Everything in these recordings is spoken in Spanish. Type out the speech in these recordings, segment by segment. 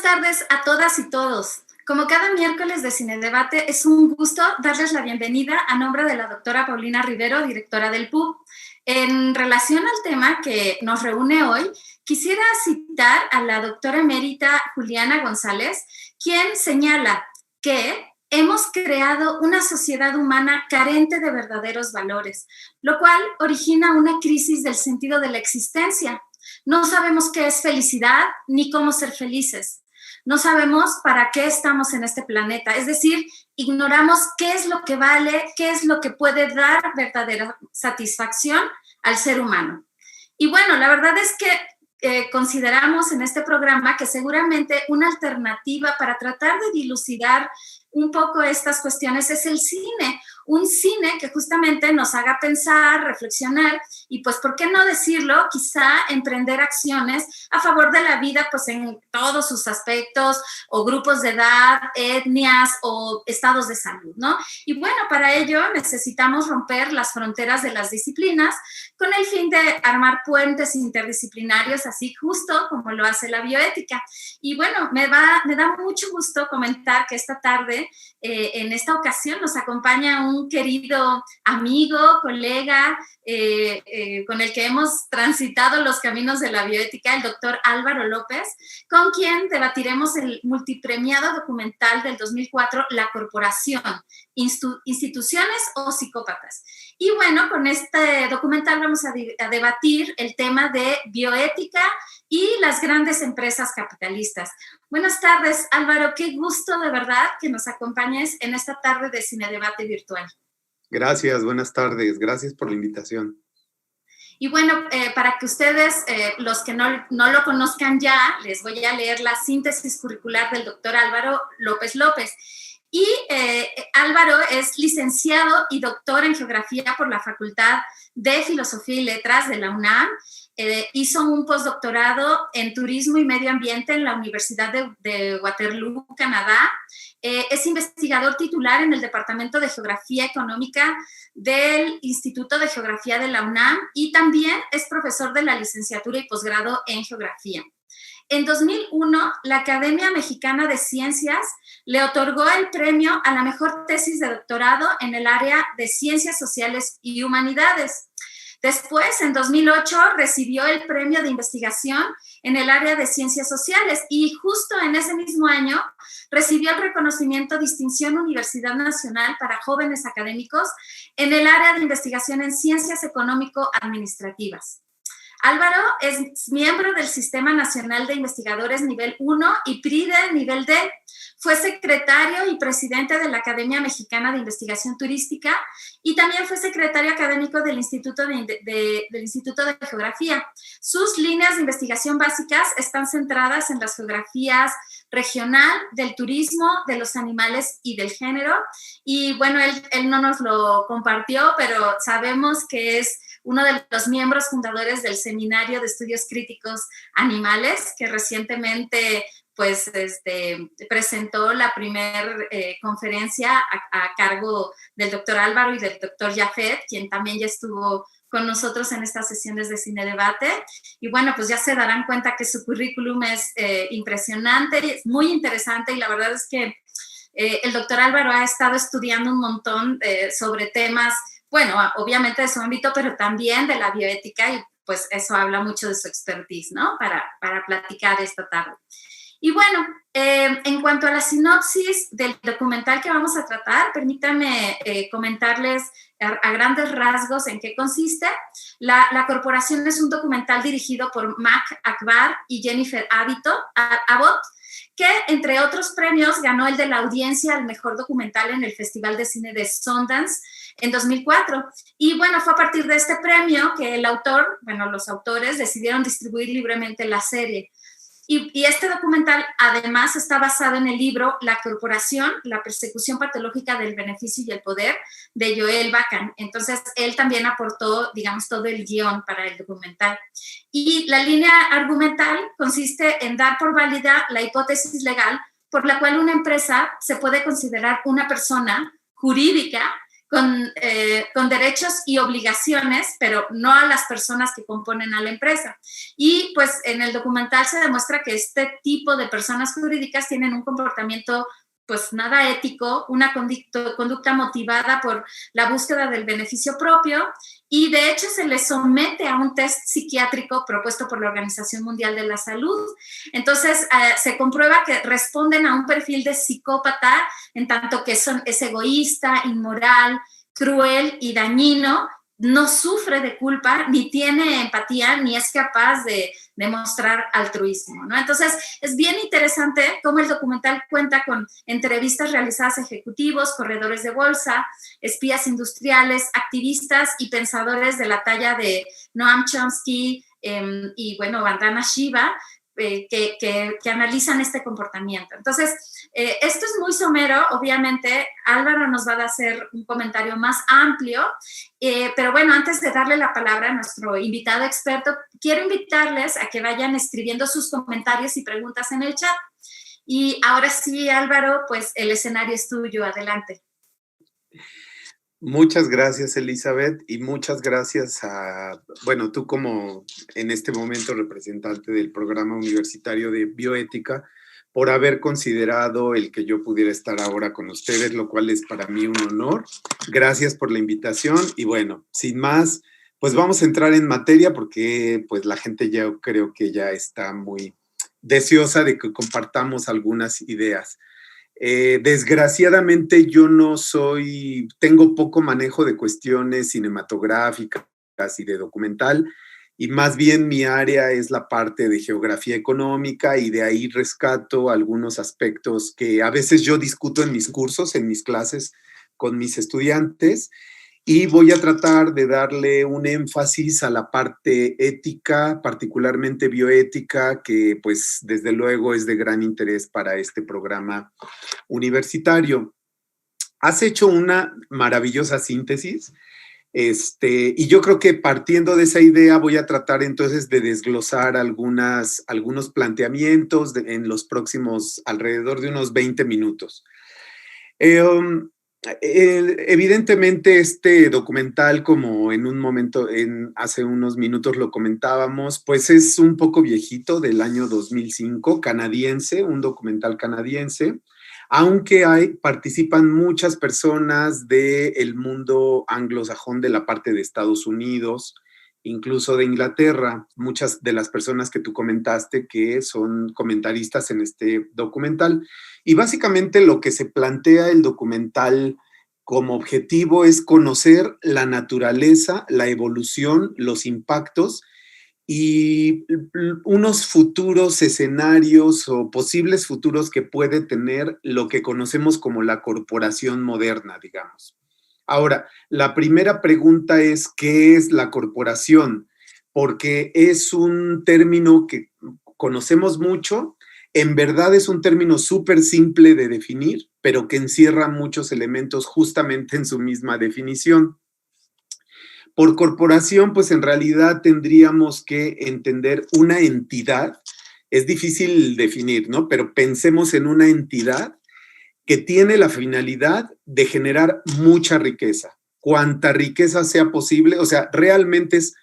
tardes a todas y todos. Como cada miércoles de Cine Debate, es un gusto darles la bienvenida a nombre de la doctora Paulina Rivero, directora del PUB. En relación al tema que nos reúne hoy, quisiera citar a la doctora emérita Juliana González, quien señala que hemos creado una sociedad humana carente de verdaderos valores, lo cual origina una crisis del sentido de la existencia. No sabemos qué es felicidad ni cómo ser felices. No sabemos para qué estamos en este planeta, es decir, ignoramos qué es lo que vale, qué es lo que puede dar verdadera satisfacción al ser humano. Y bueno, la verdad es que consideramos en este programa que seguramente una alternativa para tratar de dilucidar un poco estas cuestiones es el cine, un cine que justamente nos haga pensar, reflexionar y pues, ¿por qué no decirlo? Quizá emprender acciones a favor de la vida pues en todos sus aspectos o grupos de edad, etnias o estados de salud, ¿no? Y bueno, para ello necesitamos romper las fronteras de las disciplinas con el fin de armar puentes interdisciplinarios, así justo como lo hace la bioética. Y bueno, me da mucho gusto comentar que esta tarde, en esta ocasión, nos acompaña un querido amigo, colega, con el que hemos transitado los caminos de la bioética, el doctor Álvaro López, con quien debatiremos el multipremiado documental del 2004, La Corporación, instituciones o psicópatas. Y bueno, con este documental vamos a debatir el tema de bioética y las grandes empresas capitalistas. Buenas tardes, Álvaro. Qué gusto de verdad que nos acompañes en esta tarde de Cine Debate virtual. Gracias, buenas tardes. Gracias por la invitación. Y bueno, para que ustedes, los que no lo conozcan ya, les voy a leer la síntesis curricular del doctor Álvaro López López. Y Álvaro es licenciado y doctor en Geografía por la Facultad de Filosofía y Letras de la UNAM. Hizo un postdoctorado en Turismo y Medio Ambiente en la Universidad de Waterloo, Canadá. Es investigador titular en el Departamento de Geografía Económica del Instituto de Geografía de la UNAM y también es profesor de la licenciatura y posgrado en Geografía. En 2001, la Academia Mexicana de Ciencias le otorgó el premio a la mejor tesis de doctorado en el área de Ciencias Sociales y Humanidades. Después, en 2008, recibió el premio de investigación en el área de Ciencias Sociales y justo en ese mismo año recibió el reconocimiento Distinción Universidad Nacional para Jóvenes Académicos en el área de investigación en Ciencias Económico-Administrativas. Álvaro es miembro del Sistema Nacional de Investigadores Nivel 1 y PRIDE Nivel D. Fue secretario y presidente de la Academia Mexicana de Investigación Turística y también fue secretario académico del Instituto de Geografía. Sus líneas de investigación básicas están centradas en las geografías regional, del turismo, de los animales y del género. Y bueno, él no nos lo compartió, pero sabemos que es uno de los miembros fundadores del Seminario de Estudios Críticos Animales, que recientemente pues, presentó la primera conferencia a cargo del doctor Álvaro y del doctor Jafet, quien también ya estuvo con nosotros en estas sesiones de Cine Debate. Y bueno, pues ya se darán cuenta que su currículum es impresionante, es muy interesante y la verdad es que el doctor Álvaro ha estado estudiando un montón sobre temas, bueno, obviamente de su ámbito, pero también de la bioética y pues eso habla mucho de su expertise, ¿no? Para platicar esta tarde. Y bueno, en cuanto a la sinopsis del documental que vamos a tratar, permítanme comentarles a grandes rasgos en qué consiste. La Corporación es un documental dirigido por Mac Akbar y Jennifer Abbott, que entre otros premios ganó el de la audiencia al mejor documental en el Festival de Cine de Sundance en 2004. Y bueno, fue a partir de este premio que los autores decidieron distribuir libremente la serie. Y este documental además está basado en el libro La Corporación, la persecución patológica del beneficio y el poder de Joel Bakan. Entonces, él también aportó, digamos, todo el guión para el documental. Y la línea argumental consiste en dar por válida la hipótesis legal por la cual una empresa se puede considerar una persona jurídica con derechos y obligaciones, pero no a las personas que componen a la empresa. Y pues en el documental se demuestra que este tipo de personas jurídicas tienen un comportamiento pues nada ético, una conducta motivada por la búsqueda del beneficio propio, y de hecho se les somete a un test psiquiátrico propuesto por la Organización Mundial de la Salud. Entonces se comprueba que responden a un perfil de psicópata, en tanto que es egoísta, inmoral, cruel y dañino, no sufre de culpa, ni tiene empatía, ni es capaz de demostrar altruismo, ¿no? Entonces, es bien interesante cómo el documental cuenta con entrevistas realizadas a ejecutivos, corredores de bolsa, espías industriales, activistas y pensadores de la talla de Noam Chomsky y, bueno, Vandana Shiva, que analizan este comportamiento. Entonces, esto es muy somero, obviamente. Álvaro nos va a hacer un comentario más amplio, pero bueno, antes de darle la palabra a nuestro invitado experto, quiero invitarles a que vayan escribiendo sus comentarios y preguntas en el chat. Y ahora sí, Álvaro, pues el escenario es tuyo, adelante. Muchas gracias, Elizabeth, y muchas gracias a, bueno, tú como en este momento representante del programa universitario de bioética, por haber considerado el que yo pudiera estar ahora con ustedes, lo cual es para mí un honor. Gracias por la invitación y bueno, sin más, pues vamos a entrar en materia porque pues la gente ya creo que ya está muy deseosa de que compartamos algunas ideas. Desgraciadamente yo tengo poco manejo de cuestiones cinematográficas y de documental, y más bien mi área es la parte de geografía económica y de ahí rescato algunos aspectos que a veces yo discuto en mis cursos, en mis clases con mis estudiantes, y voy a tratar de darle un énfasis a la parte ética, particularmente bioética, que pues desde luego es de gran interés para este programa universitario. Has hecho una maravillosa síntesis, y yo creo que partiendo de esa idea voy a tratar entonces de desglosar algunos planteamientos en los próximos alrededor de unos 20 minutos. Evidentemente este documental, como en un momento, hace unos minutos lo comentábamos, pues es un poco viejito, del año 2005, canadiense, un documental canadiense, aunque participan muchas personas del mundo anglosajón, de la parte de Estados Unidos, incluso de Inglaterra, muchas de las personas que tú comentaste que son comentaristas en este documental. Y básicamente lo que se plantea el documental como objetivo es conocer la naturaleza, la evolución, los impactos y unos futuros escenarios o posibles futuros que puede tener lo que conocemos como la corporación moderna, digamos. Ahora, la primera pregunta es, ¿qué es la corporación? Porque es un término que conocemos mucho, en verdad es un término súper simple de definir, pero que encierra muchos elementos justamente en su misma definición. Por corporación, pues en realidad tendríamos que entender una entidad. Es difícil definir, ¿no? Pero pensemos en una entidad que tiene la finalidad de generar mucha riqueza, cuanta riqueza sea posible, o sea, realmente es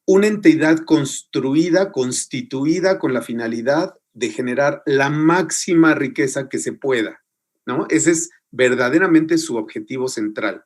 una entidad construida, constituida con la finalidad de generar la máxima riqueza que se pueda, ¿no? Ese es verdaderamente su objetivo central.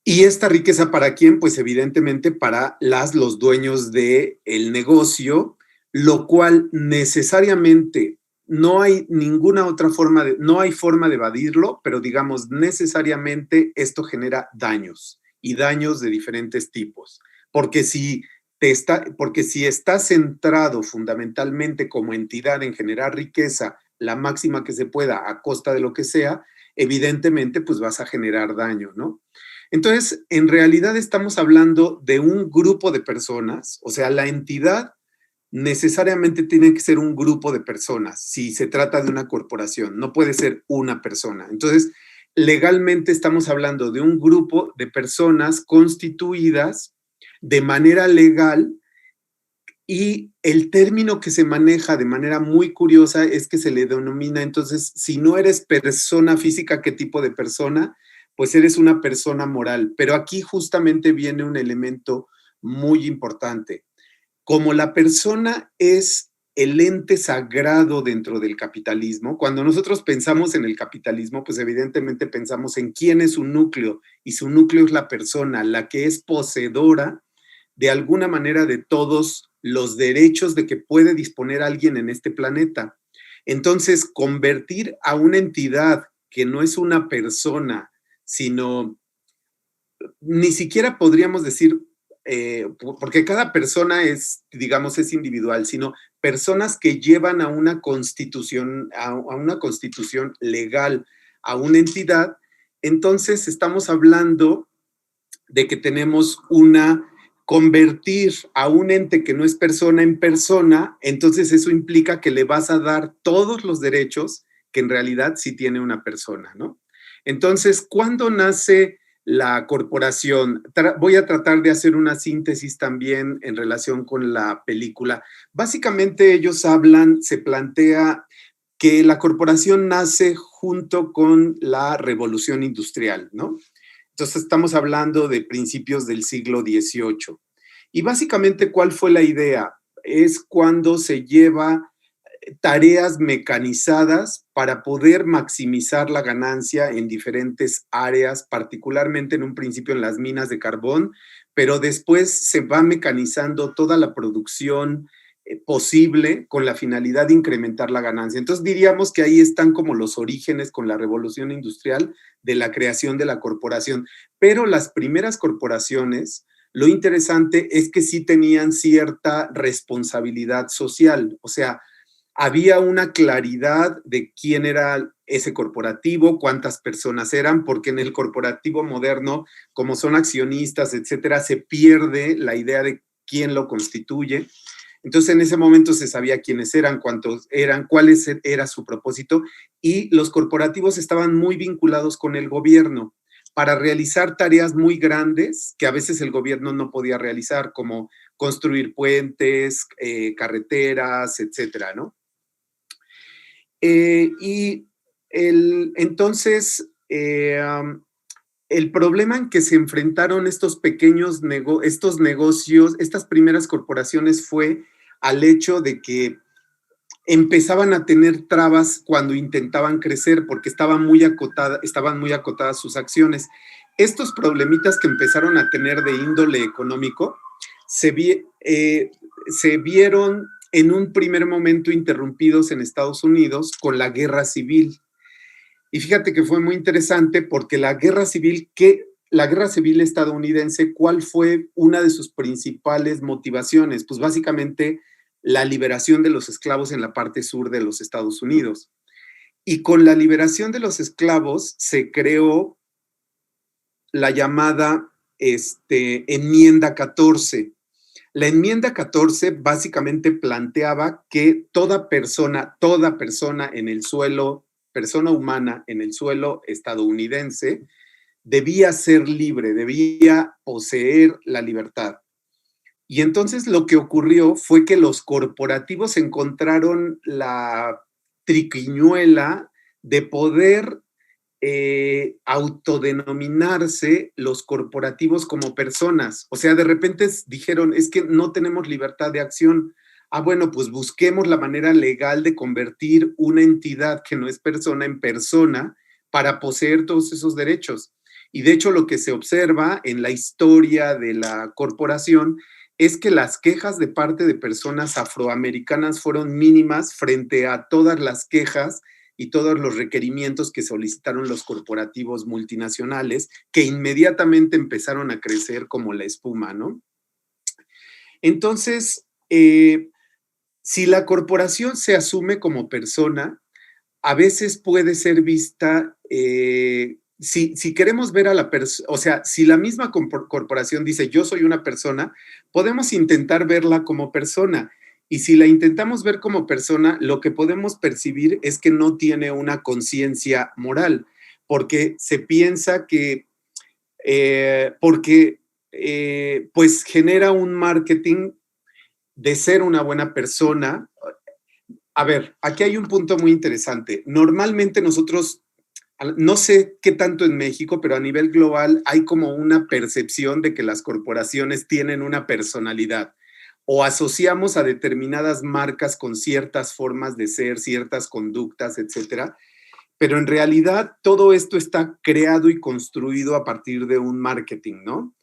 ¿Y esta riqueza para quién? Pues evidentemente para los dueños del negocio, lo cual necesariamente no hay ninguna otra forma no hay forma de evadirlo, pero digamos necesariamente esto genera daños y daños de diferentes tipos. Porque si estás centrado fundamentalmente como entidad en generar riqueza, la máxima que se pueda a costa de lo que sea, evidentemente pues vas a generar daño, ¿no? Entonces, en realidad estamos hablando de un grupo de personas, o sea, la entidad necesariamente tiene que ser un grupo de personas si se trata de una corporación, no puede ser una persona. Entonces, legalmente estamos hablando de un grupo de personas constituidas de manera legal, y el término que se maneja de manera muy curiosa es que se le denomina, entonces, si no eres persona física, ¿qué tipo de persona? pues eres una persona moral. Pero aquí justamente viene un elemento muy importante. Como la persona es el ente sagrado dentro del capitalismo, cuando nosotros pensamos en el capitalismo, pues evidentemente pensamos en quién es su núcleo, y su núcleo es la persona, la que es poseedora de alguna manera de todos los derechos de que puede disponer alguien en este planeta. Entonces, convertir a una entidad que no es una persona, sino ni siquiera podríamos decir, porque cada persona es, digamos, es individual, sino personas que llevan a una constitución, a una constitución legal, a una entidad. Entonces estamos hablando de que tenemos una convertir a un ente que no es persona en persona. Entonces eso implica que le vas a dar todos los derechos que en realidad sí tiene una persona, ¿no? Entonces, ¿cuándo nace la corporación? Voy a tratar de hacer una síntesis también en relación con la película. Básicamente ellos hablan, se plantea que la corporación nace junto con la revolución industrial, ¿no? Entonces estamos hablando de principios del siglo XVIII. Y básicamente, ¿cuál fue la idea? Es cuando se lleva tareas mecanizadas para poder maximizar la ganancia en diferentes áreas, particularmente en un principio en las minas de carbón, pero después se va mecanizando toda la producción posible con la finalidad de incrementar la ganancia. Entonces diríamos que ahí están como los orígenes con la revolución industrial de la creación de la corporación. Pero las primeras corporaciones, lo interesante es que sí tenían cierta responsabilidad social, o sea, había una claridad de quién era ese corporativo, cuántas personas eran, porque en el corporativo moderno, como son accionistas, etcétera, se pierde la idea de quién lo constituye. Entonces, en ese momento se sabía quiénes eran, cuántos eran, cuál era su propósito, y los corporativos estaban muy vinculados con el gobierno para realizar tareas muy grandes que a veces el gobierno no podía realizar, como construir puentes, carreteras, etcétera, ¿no? Entonces, el problema en que se enfrentaron estos pequeños estos negocios, estas primeras corporaciones, fue al hecho de que empezaban a tener trabas cuando intentaban crecer porque estaban muy acotadas sus acciones. Estos problemitas que empezaron a tener de índole económico se vieron en un primer momento interrumpidos en Estados Unidos con la guerra civil. Y fíjate que fue muy interesante porque la guerra civil estadounidense, ¿cuál fue una de sus principales motivaciones? Pues básicamente la liberación de los esclavos en la parte sur de los Estados Unidos. Y con la liberación de los esclavos se creó la llamada enmienda 14. La enmienda 14 básicamente planteaba que toda persona en el suelo, persona humana en el suelo estadounidense, debía ser libre, debía poseer la libertad. Y entonces lo que ocurrió fue que los corporativos encontraron la triquiñuela de poder autodenominarse los corporativos como personas. O sea, de repente dijeron, es que no tenemos libertad de acción. Ah, bueno, pues busquemos la manera legal de convertir una entidad que no es persona en persona para poseer todos esos derechos. Y de hecho, lo que se observa en la historia de la corporación es que las quejas de parte de personas afroamericanas fueron mínimas frente a todas las quejas y todos los requerimientos que solicitaron los corporativos multinacionales, que inmediatamente empezaron a crecer como la espuma, ¿no? Entonces, si la corporación se asume como persona, a veces puede ser vista, si queremos ver a la persona, o sea, si la misma corporación dice yo soy una persona, podemos intentar verla como persona. Y si la intentamos ver como persona, lo que podemos percibir es que no tiene una conciencia moral, porque se piensa que, pues genera un marketing de ser una buena persona. A ver, aquí hay un punto muy interesante. Normalmente nosotros no sé qué tanto en México, pero a nivel global hay como una percepción de que las corporaciones tienen una personalidad o asociamos a determinadas marcas con ciertas formas de ser, ciertas conductas, etcétera. Pero en realidad todo esto está creado y construido a partir de un marketing, ¿no?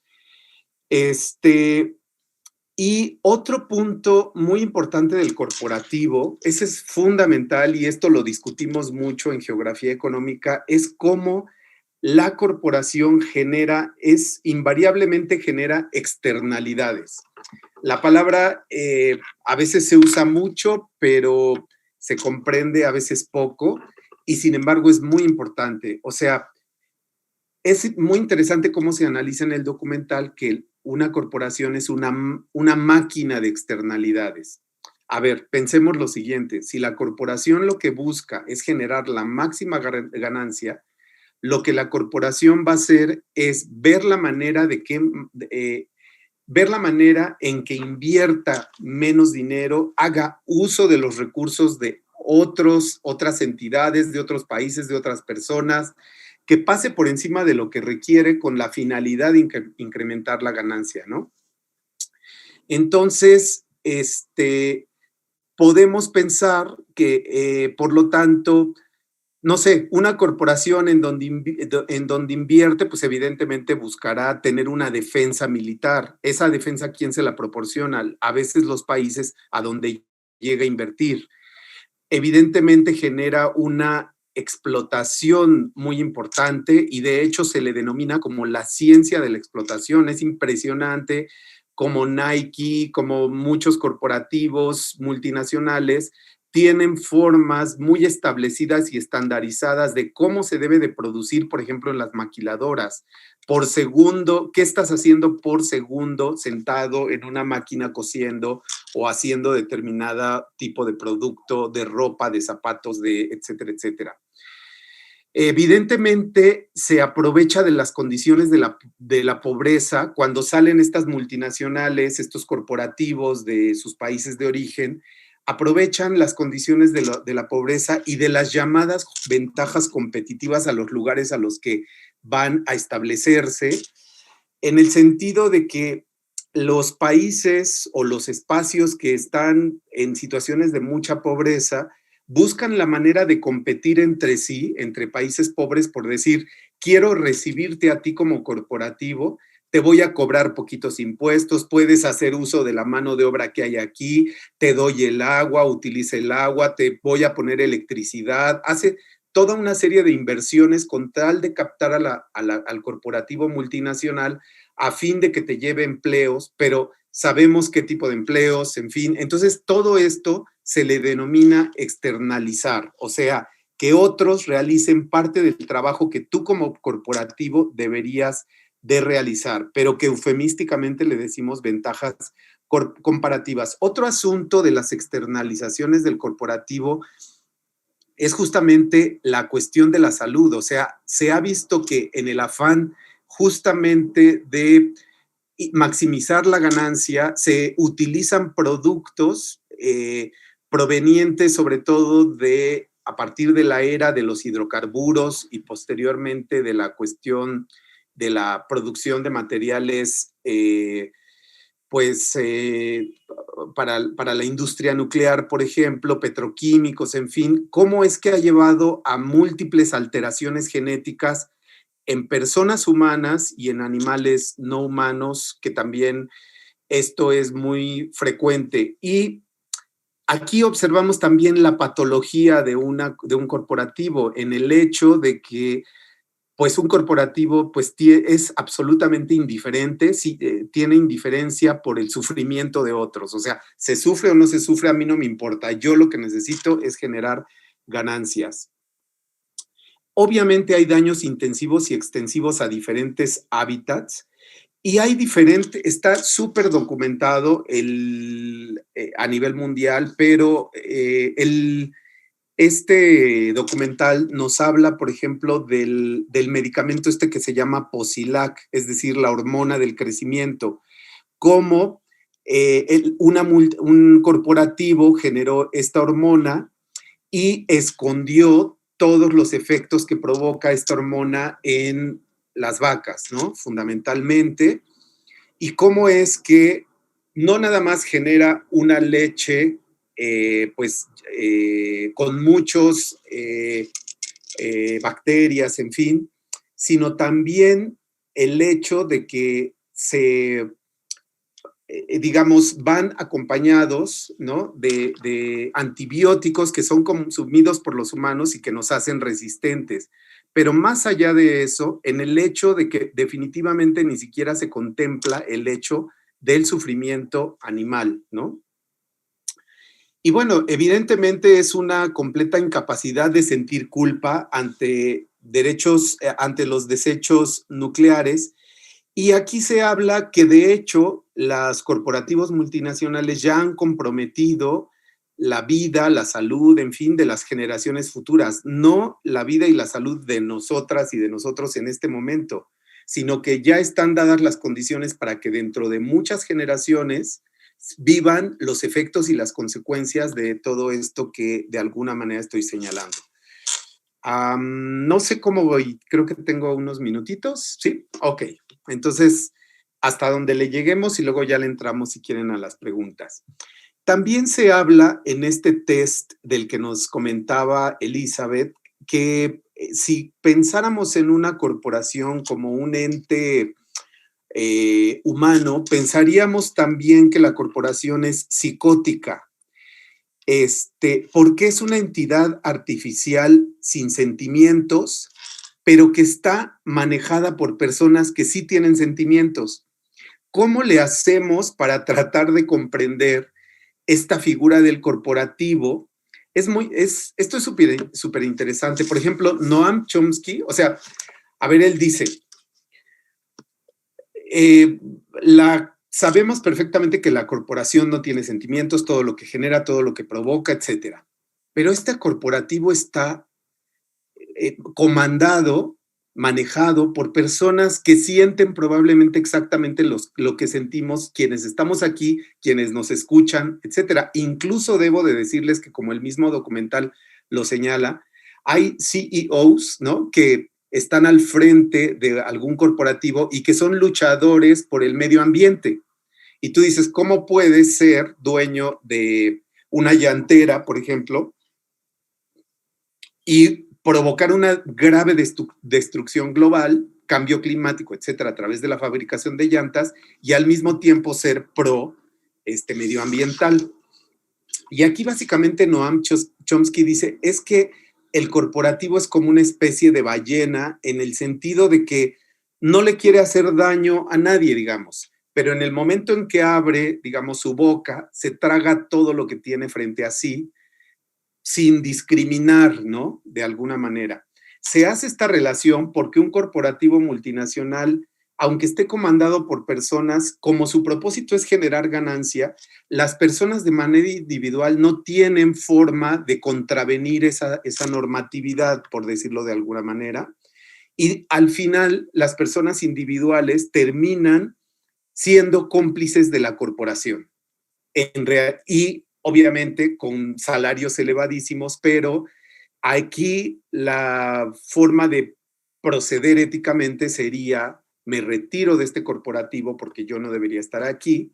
Y otro punto muy importante del corporativo, ese es fundamental y esto lo discutimos mucho en geografía económica, es cómo la corporación invariablemente genera externalidades. La palabra a veces se usa mucho, pero se comprende a veces poco y sin embargo es muy importante. O sea, es muy interesante cómo se analiza en el documental que una corporación es una máquina de externalidades. A ver, pensemos lo siguiente, si la corporación lo que busca es generar la máxima ganancia, lo que la corporación va a hacer es ver la manera ver la manera en que invierta menos dinero, haga uso de los recursos de otras entidades, de otros países, de otras personas, que pase por encima de lo que requiere con la finalidad de incrementar la ganancia, ¿no? Entonces, podemos pensar que, por lo tanto, no sé, una corporación en donde invierte, pues evidentemente buscará tener una defensa militar. Esa defensa, ¿quién se la proporciona? A veces los países a donde llega a invertir. Evidentemente genera una explotación muy importante y de hecho se le denomina como la ciencia de la explotación. Es impresionante como Nike, como muchos corporativos multinacionales tienen formas muy establecidas y estandarizadas de cómo se debe de producir, por ejemplo, en las maquiladoras. Por segundo, ¿qué estás haciendo por segundo sentado en una máquina cosiendo o haciendo determinado tipo de producto, de ropa, de zapatos, de etcétera, etcétera? Evidentemente se aprovecha de las condiciones de la pobreza cuando salen estas multinacionales, estos corporativos de sus países de origen, aprovechan las condiciones de la pobreza y de las llamadas ventajas competitivas a los lugares a los que van a establecerse, en el sentido de que los países o los espacios que están en situaciones de mucha pobreza buscan la manera de competir entre sí, entre países pobres, por decir, quiero recibirte a ti como corporativo, te voy a cobrar poquitos impuestos, puedes hacer uso de la mano de obra que hay aquí, te doy el agua, utiliza el agua, te voy a poner electricidad, hace toda una serie de inversiones con tal de captar al corporativo multinacional a fin de que te lleve empleos, pero sabemos qué tipo de empleos, en fin. Entonces, todo esto se le denomina externalizar, o sea, que otros realicen parte del trabajo que tú como corporativo deberías de realizar, pero que eufemísticamente le decimos ventajas comparativas. Otro asunto de las externalizaciones del corporativo es justamente la cuestión de la salud, o sea, se ha visto que en el afán justamente de maximizar la ganancia, se utilizan productos provenientes sobre todo a partir de la era de los hidrocarburos y posteriormente de la cuestión de la producción de materiales pues para la industria nuclear, por ejemplo, petroquímicos, en fin, cómo es que ha llevado a múltiples alteraciones genéticas en personas humanas y en animales no humanos, que también esto es muy frecuente. Y aquí observamos también la patología de un corporativo en el hecho de que pues un corporativo pues es absolutamente indiferente, tiene indiferencia por el sufrimiento de otros. O sea, se sufre o no se sufre, a mí no me importa. Yo lo que necesito es generar ganancias. Obviamente hay daños intensivos y extensivos a diferentes hábitats y está súper documentado a nivel mundial, pero este documental nos habla, por ejemplo, del medicamento que se llama Posilac, es decir, la hormona del crecimiento, cómo un corporativo generó esta hormona y escondió todos los efectos que provoca esta hormona en las vacas, ¿no? Fundamentalmente, y cómo es que no nada más genera una leche, con muchos bacterias, en fin, sino también el hecho de que digamos, van acompañados, ¿no? de antibióticos que son consumidos por los humanos y que nos hacen resistentes. Pero más allá de eso, en el hecho de que definitivamente ni siquiera se contempla el hecho del sufrimiento animal, ¿no? Y bueno, evidentemente es una completa incapacidad de sentir culpa ante ante los desechos nucleares. Y aquí se habla que de hecho los corporativos multinacionales ya han comprometido la vida, la salud, en fin, de las generaciones futuras, no la vida y la salud de nosotras y de nosotros en este momento, sino que ya están dadas las condiciones para que dentro de muchas generaciones vivan los efectos y las consecuencias de todo esto que de alguna manera estoy señalando. No sé cómo voy, creo que tengo unos minutitos, ¿sí? Ok, entonces hasta donde le lleguemos y luego ya le entramos si quieren a las preguntas. También se habla en este test del que nos comentaba Elizabeth, que si pensáramos en una corporación como un ente humano, pensaríamos también que la corporación es psicótica, porque es una entidad artificial sin sentimientos, pero que está manejada por personas que sí tienen sentimientos. ¿Cómo le hacemos para tratar de comprender esta figura del corporativo? Esto es súper interesante. Por ejemplo, Noam Chomsky, o sea, a ver, él dice, sabemos perfectamente que la corporación no tiene sentimientos, todo lo que genera, todo lo que provoca, etcétera. Pero este corporativo está comandado, manejado por personas que sienten probablemente exactamente lo que sentimos quienes estamos aquí, quienes nos escuchan, etcétera. Incluso debo de decirles que, como el mismo documental lo señala, hay CEOs, ¿no?, que están al frente de algún corporativo y que son luchadores por el medio ambiente. Y tú dices, ¿cómo puedes ser dueño de una llantera, por ejemplo, y provocar una grave destrucción global, cambio climático, etcétera, a través de la fabricación de llantas, y al mismo tiempo ser pro medioambiental? Y aquí básicamente Noam Chomsky dice, es que el corporativo es como una especie de ballena en el sentido de que no le quiere hacer daño a nadie, digamos, pero en el momento en que abre, digamos, su boca, se traga todo lo que tiene frente a sí, sin discriminar, ¿no? De alguna manera. Se hace esta relación porque un corporativo multinacional, aunque esté comandado por personas, como su propósito es generar ganancia, las personas de manera individual no tienen forma de contravenir esa normatividad, por decirlo de alguna manera, y al final las personas individuales terminan siendo cómplices de la corporación. Y obviamente con salarios elevadísimos, pero aquí la forma de proceder éticamente sería, me retiro de este corporativo porque yo no debería estar aquí,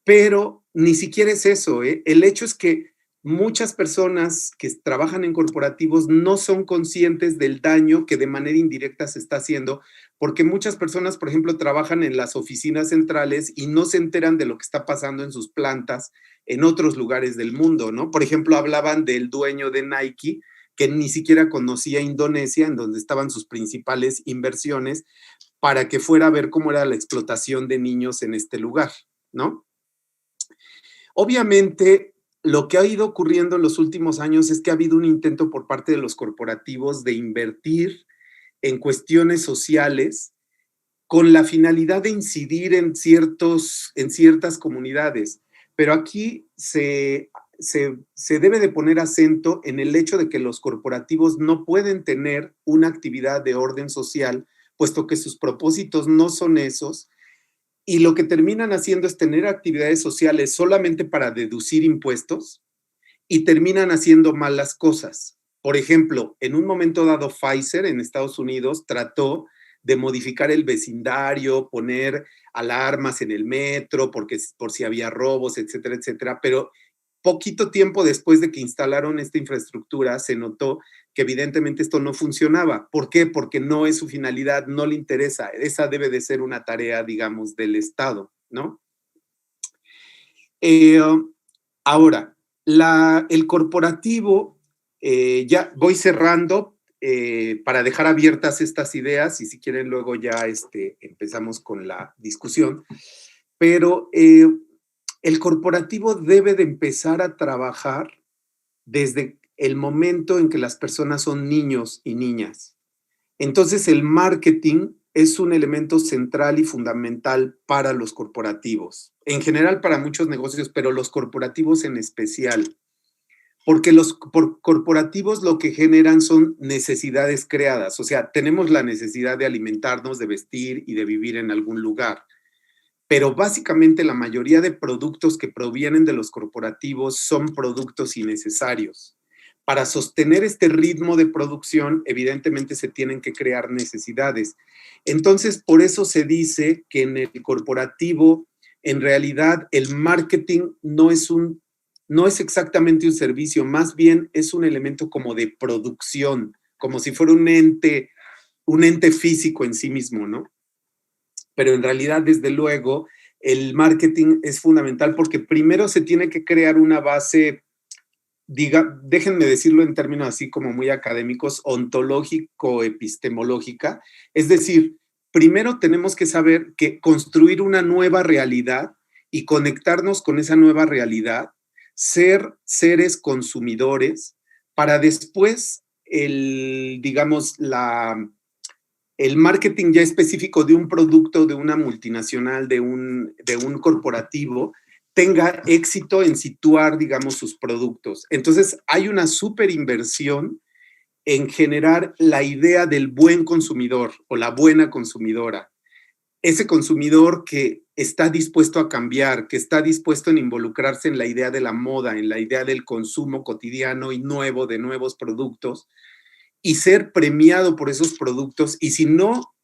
pero ni siquiera es eso, ¿eh? El hecho es que muchas personas que trabajan en corporativos no son conscientes del daño que de manera indirecta se está haciendo, porque muchas personas, por ejemplo, trabajan en las oficinas centrales y no se enteran de lo que está pasando en sus plantas en otros lugares del mundo, ¿no? Por ejemplo, hablaban del dueño de Nike, que ni siquiera conocía Indonesia, en donde estaban sus principales inversiones, para que fuera a ver cómo era la explotación de niños en este lugar, ¿no? Obviamente, lo que ha ido ocurriendo en los últimos años es que ha habido un intento por parte de los corporativos de invertir en cuestiones sociales con la finalidad de incidir en ciertas comunidades. Pero aquí se debe de poner acento en el hecho de que los corporativos no pueden tener una actividad de orden social, puesto que sus propósitos no son esos, y lo que terminan haciendo es tener actividades sociales solamente para deducir impuestos y terminan haciendo malas cosas. Por ejemplo, en un momento dado, Pfizer en Estados Unidos trató de modificar el vecindario, poner alarmas en el metro, porque, por si había robos, etcétera, etcétera, pero poquito tiempo después de que instalaron esta infraestructura, se notó que evidentemente esto no funcionaba. ¿Por qué? Porque no es su finalidad, no le interesa. Esa debe de ser una tarea, digamos, del Estado, ¿no? Ahora, el corporativo, ya voy cerrando para dejar abiertas estas ideas y si quieren luego ya empezamos con la discusión, pero el corporativo debe de empezar a trabajar desde el momento en que las personas son niños y niñas. Entonces, el marketing es un elemento central y fundamental para los corporativos. En general, para muchos negocios, pero los corporativos en especial. Porque los corporativos lo que generan son necesidades creadas. O sea, tenemos la necesidad de alimentarnos, de vestir y de vivir en algún lugar. Pero básicamente la mayoría de productos que provienen de los corporativos son productos innecesarios. Para sostener este ritmo de producción, evidentemente se tienen que crear necesidades. Entonces, por eso se dice que en el corporativo, en realidad, el marketing no es exactamente un servicio, más bien es un elemento como de producción, como si fuera un ente físico en sí mismo, ¿no? Pero en realidad, desde luego, el marketing es fundamental porque primero se tiene que crear una base, déjenme decirlo en términos así como muy académicos, ontológico-epistemológica. Es decir, primero tenemos que saber que construir una nueva realidad y conectarnos con esa nueva realidad, ser seres consumidores, para después digamos, el marketing ya específico de un producto, de una multinacional, de un corporativo, tenga éxito en situar, digamos, sus productos. Entonces, hay una súper inversión en generar la idea del buen consumidor o la buena consumidora. Ese consumidor que está dispuesto a cambiar, que está dispuesto en involucrarse en la idea de la moda, en la idea del consumo cotidiano y nuevo de nuevos productos, y ser premiado por esos productos. Y si no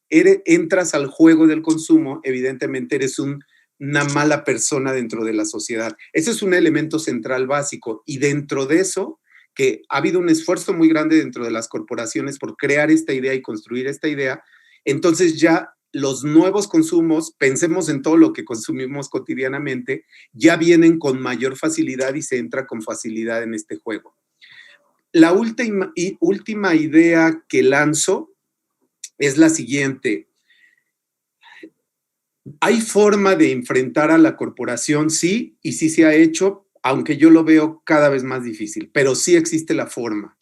entras al juego del consumo, evidentemente eres una mala persona dentro de la sociedad. Ese es un elemento central básico. Y dentro de eso, que ha habido un esfuerzo muy grande dentro de las corporaciones por crear esta idea y construir esta idea, entonces ya los nuevos consumos, pensemos en todo lo que consumimos cotidianamente, ya vienen con mayor facilidad y se entra con facilidad en este juego. La última idea que lanzo es la siguiente. ¿Hay forma de enfrentar a la corporación? Sí, y sí se ha hecho, aunque yo lo veo cada vez más difícil, pero sí existe la forma.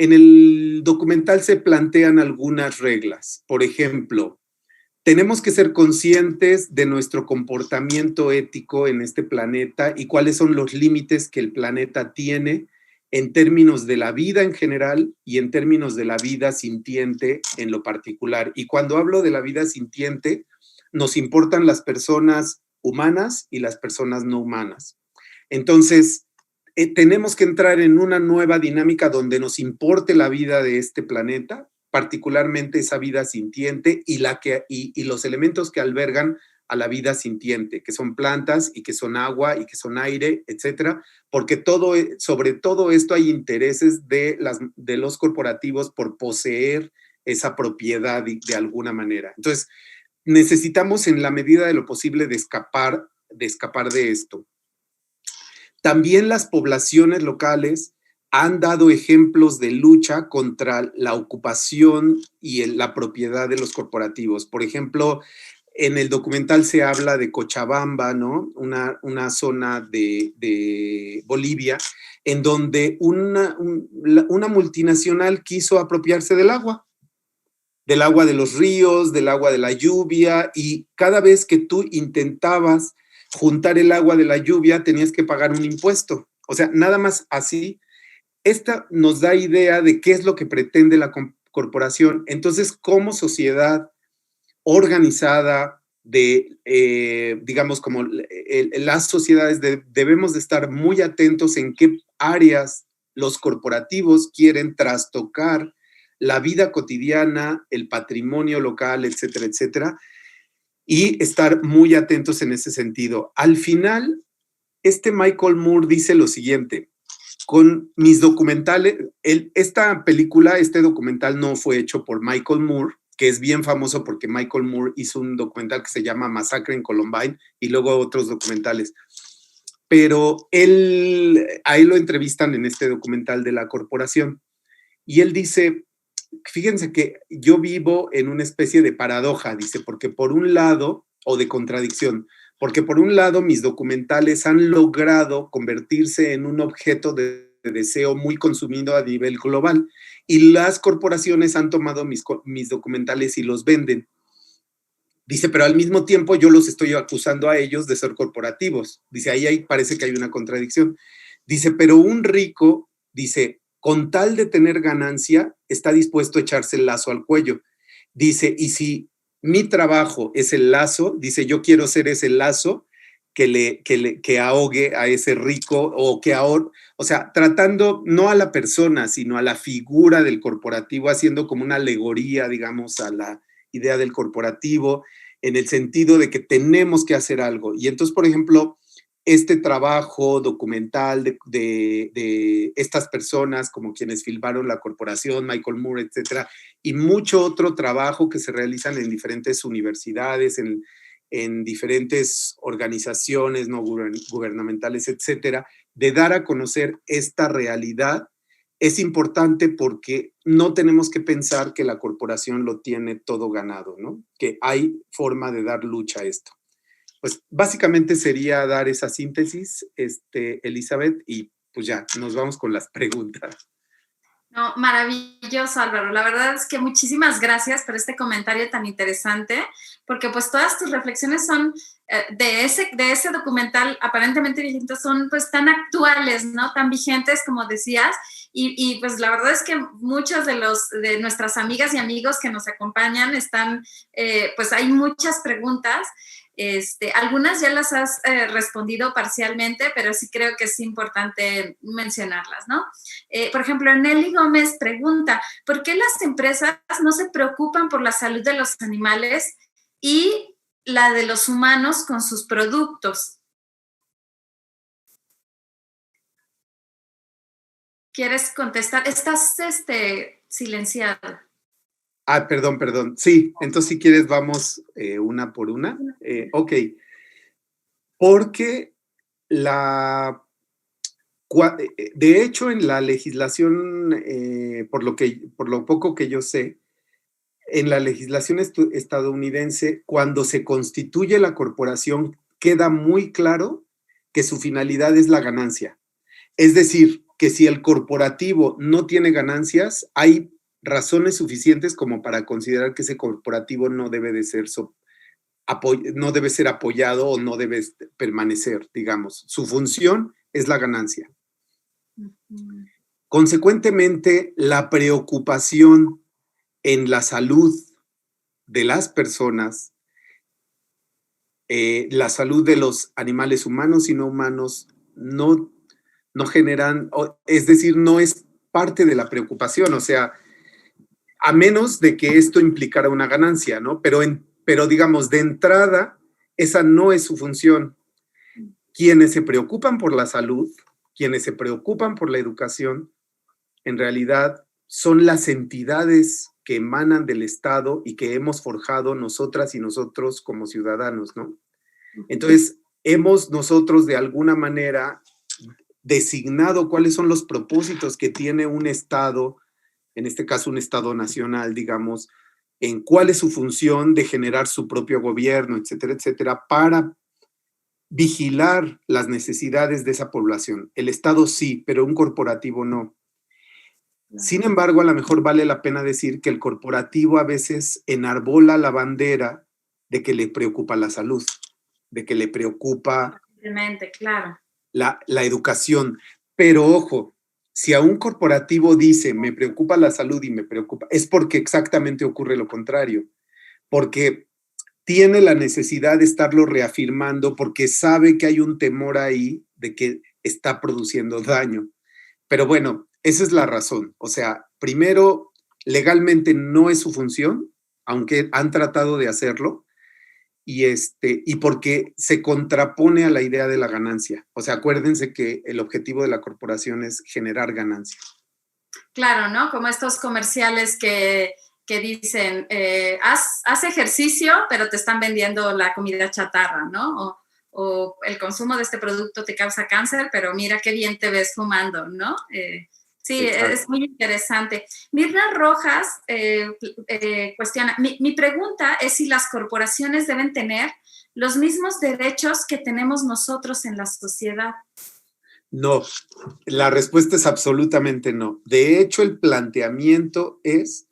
En el documental se plantean algunas reglas. Por ejemplo, tenemos que ser conscientes de nuestro comportamiento ético en este planeta y cuáles son los límites que el planeta tiene en términos de la vida en general y en términos de la vida sintiente en lo particular. Y cuando hablo de la vida sintiente, nos importan las personas humanas y las personas no humanas. Entonces, tenemos que entrar en una nueva dinámica donde nos importe la vida de este planeta, particularmente esa vida sintiente y los elementos que albergan a la vida sintiente, que son plantas y que son agua y que son aire, etcétera, porque sobre todo esto hay intereses de los corporativos por poseer esa propiedad de alguna manera. Entonces, necesitamos en la medida de lo posible de escapar de esto. También las poblaciones locales han dado ejemplos de lucha contra la ocupación y la propiedad de los corporativos. Por ejemplo, en el documental se habla de Cochabamba, ¿no? Una zona de Bolivia, en donde una multinacional quiso apropiarse del agua de los ríos, del agua de la lluvia, y cada vez que tú intentabas juntar el agua de la lluvia, tenías que pagar un impuesto. O sea, nada más así. Esta nos da idea de qué es lo que pretende la corporación. Entonces, como sociedad organizada, digamos, como las sociedades debemos de estar muy atentos en qué áreas los corporativos quieren trastocar la vida cotidiana, el patrimonio local, etcétera, etcétera, y estar muy atentos en ese sentido. Al final, Michael Moore dice lo siguiente: con mis documentales, esta película, este documental no fue hecho por Michael Moore, que es bien famoso porque Michael Moore hizo un documental que se llama Masacre en Columbine y luego otros documentales. Pero a él lo entrevistan en este documental de la corporación y él dice, fíjense que yo vivo en una especie de paradoja, dice, porque por un lado, o de contradicción, porque por un lado mis documentales han logrado convertirse en un objeto de deseo muy consumido a nivel global y las corporaciones han tomado mis documentales y los venden. Dice, pero al mismo tiempo yo los estoy acusando a ellos de ser corporativos. Dice, ahí parece que hay una contradicción. Dice, pero un rico, dice, con tal de tener ganancia, está dispuesto a echarse el lazo al cuello. Dice, y si mi trabajo es el lazo, dice, yo quiero ser ese lazo que ahogue a ese rico o que ahora, o sea, tratando no a la persona, sino a la figura del corporativo, haciendo como una alegoría, digamos, a la idea del corporativo, en el sentido de que tenemos que hacer algo. Y entonces, por ejemplo, este trabajo documental de estas personas, como quienes filmaron la corporación, Michael Moore, etcétera, y mucho otro trabajo que se realizan en diferentes universidades, en diferentes organizaciones no gubernamentales, etcétera, de dar a conocer esta realidad, es importante porque no tenemos que pensar que la corporación lo tiene todo ganado, ¿no? Que hay forma de dar lucha a esto. Pues básicamente sería dar esa síntesis, Elizabeth, y pues ya, nos vamos con las preguntas. No, maravilloso, Álvaro. La verdad es que muchísimas gracias por este comentario tan interesante, porque pues todas tus reflexiones son de ese documental aparentemente vigentes, son pues tan actuales, ¿no? Tan vigentes como decías, y pues la verdad es que muchos de nuestras amigas y amigos que nos acompañan están, pues hay muchas preguntas. Algunas ya las has respondido parcialmente, pero sí creo que es importante mencionarlas, ¿no? Por ejemplo, Nelly Gómez pregunta, ¿por qué las empresas no se preocupan por la salud de los animales y la de los humanos con sus productos? ¿Quieres contestar? Estás silenciado. Ah, perdón. Sí, entonces si quieres vamos una por una. Ok. Porque de hecho en la legislación, por lo poco que yo sé, en la legislación estadounidense, cuando se constituye la corporación, queda muy claro que su finalidad es la ganancia. Es decir, que si el corporativo no tiene ganancias, hay razones suficientes como para considerar que ese corporativo no debe de ser no debe ser apoyado o no debe permanecer, digamos. Su función es la ganancia. Uh-huh. Consecuentemente, la preocupación en la salud de las personas, la salud de los animales humanos y no humanos, no generan, es decir, no es parte de la preocupación, o sea, a menos de que esto implicara una ganancia, ¿no? Pero digamos, de entrada, esa no es su función. Quienes se preocupan por la salud, quienes se preocupan por la educación, en realidad son las entidades que emanan del Estado y que hemos forjado nosotras y nosotros como ciudadanos, ¿no? Entonces, hemos nosotros de alguna manera designado cuáles son los propósitos que tiene un Estado, en este caso un Estado nacional, digamos, en cuál es su función de generar su propio gobierno, etcétera, etcétera, para vigilar las necesidades de esa población. El Estado sí, pero un corporativo no. Sin embargo, a lo mejor vale la pena decir que el corporativo a veces enarbola la bandera de que le preocupa la salud, de que le preocupa claro, la educación. Pero ojo, si a un corporativo dice, me preocupa la salud y me preocupa, es porque exactamente ocurre lo contrario, porque tiene la necesidad de estarlo reafirmando, porque sabe que hay un temor ahí de que está produciendo daño. Pero bueno, esa es la razón. O sea, primero, legalmente no es su función, aunque han tratado de hacerlo, y porque se contrapone a la idea de la ganancia. O sea, acuérdense que el objetivo de la corporación es generar ganancia. Claro, ¿no? Como estos comerciales que dicen, haz ejercicio, pero te están vendiendo la comida chatarra, ¿no? O el consumo de este producto te causa cáncer, pero mira qué bien te ves fumando, ¿no? Sí, Exacto. es muy interesante. Mirna Rojas cuestiona, mi pregunta es si las corporaciones deben tener los mismos derechos que tenemos nosotros en la sociedad. No, la respuesta es absolutamente no. De hecho, el planteamiento es,